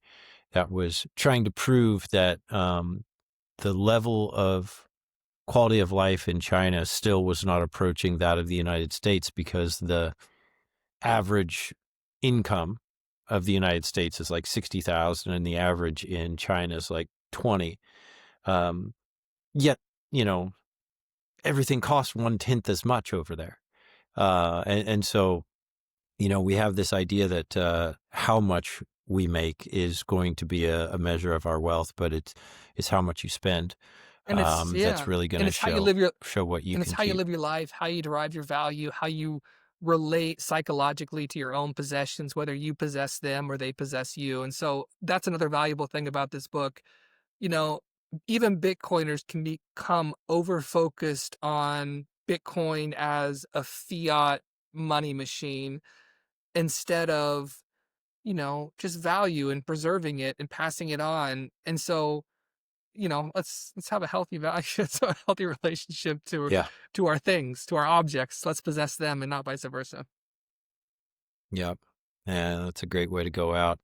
that was trying to prove that the level of quality of life in China still was not approaching that of the United States because the average income of the United States is like 60,000 and the average in China is like 20. Yet, you know, everything costs 1/10 as much over there. And so, we have this idea that how much we make is going to be a measure of our wealth, but it's how much you spend. And it's That's yeah, really going and to it's how you live show what you can keep. your life, how you derive your value, how you relate psychologically to your own possessions, whether you possess them or they possess you. And so that's another valuable thing about this book. You know, even Bitcoiners can become over focused on Bitcoin as a fiat money machine instead of, just value and preserving it and passing it on. And so, let's have a healthy value, so a healthy relationship Yeah. to our things, to our objects. Let's possess them and not vice versa. Yep. And that's a great way to go out.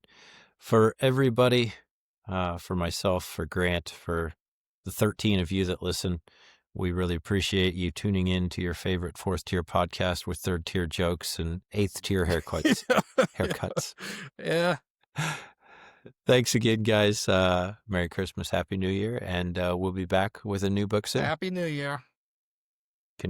For everybody, for myself, for Grant, for the 13 of you that listen, we really appreciate you tuning in to your favorite 4th tier podcast with 3rd tier jokes and 8th tier haircuts. Yeah. Thanks again, guys. Merry Christmas, Happy New Year, and we'll be back with a new book soon. Happy New Year.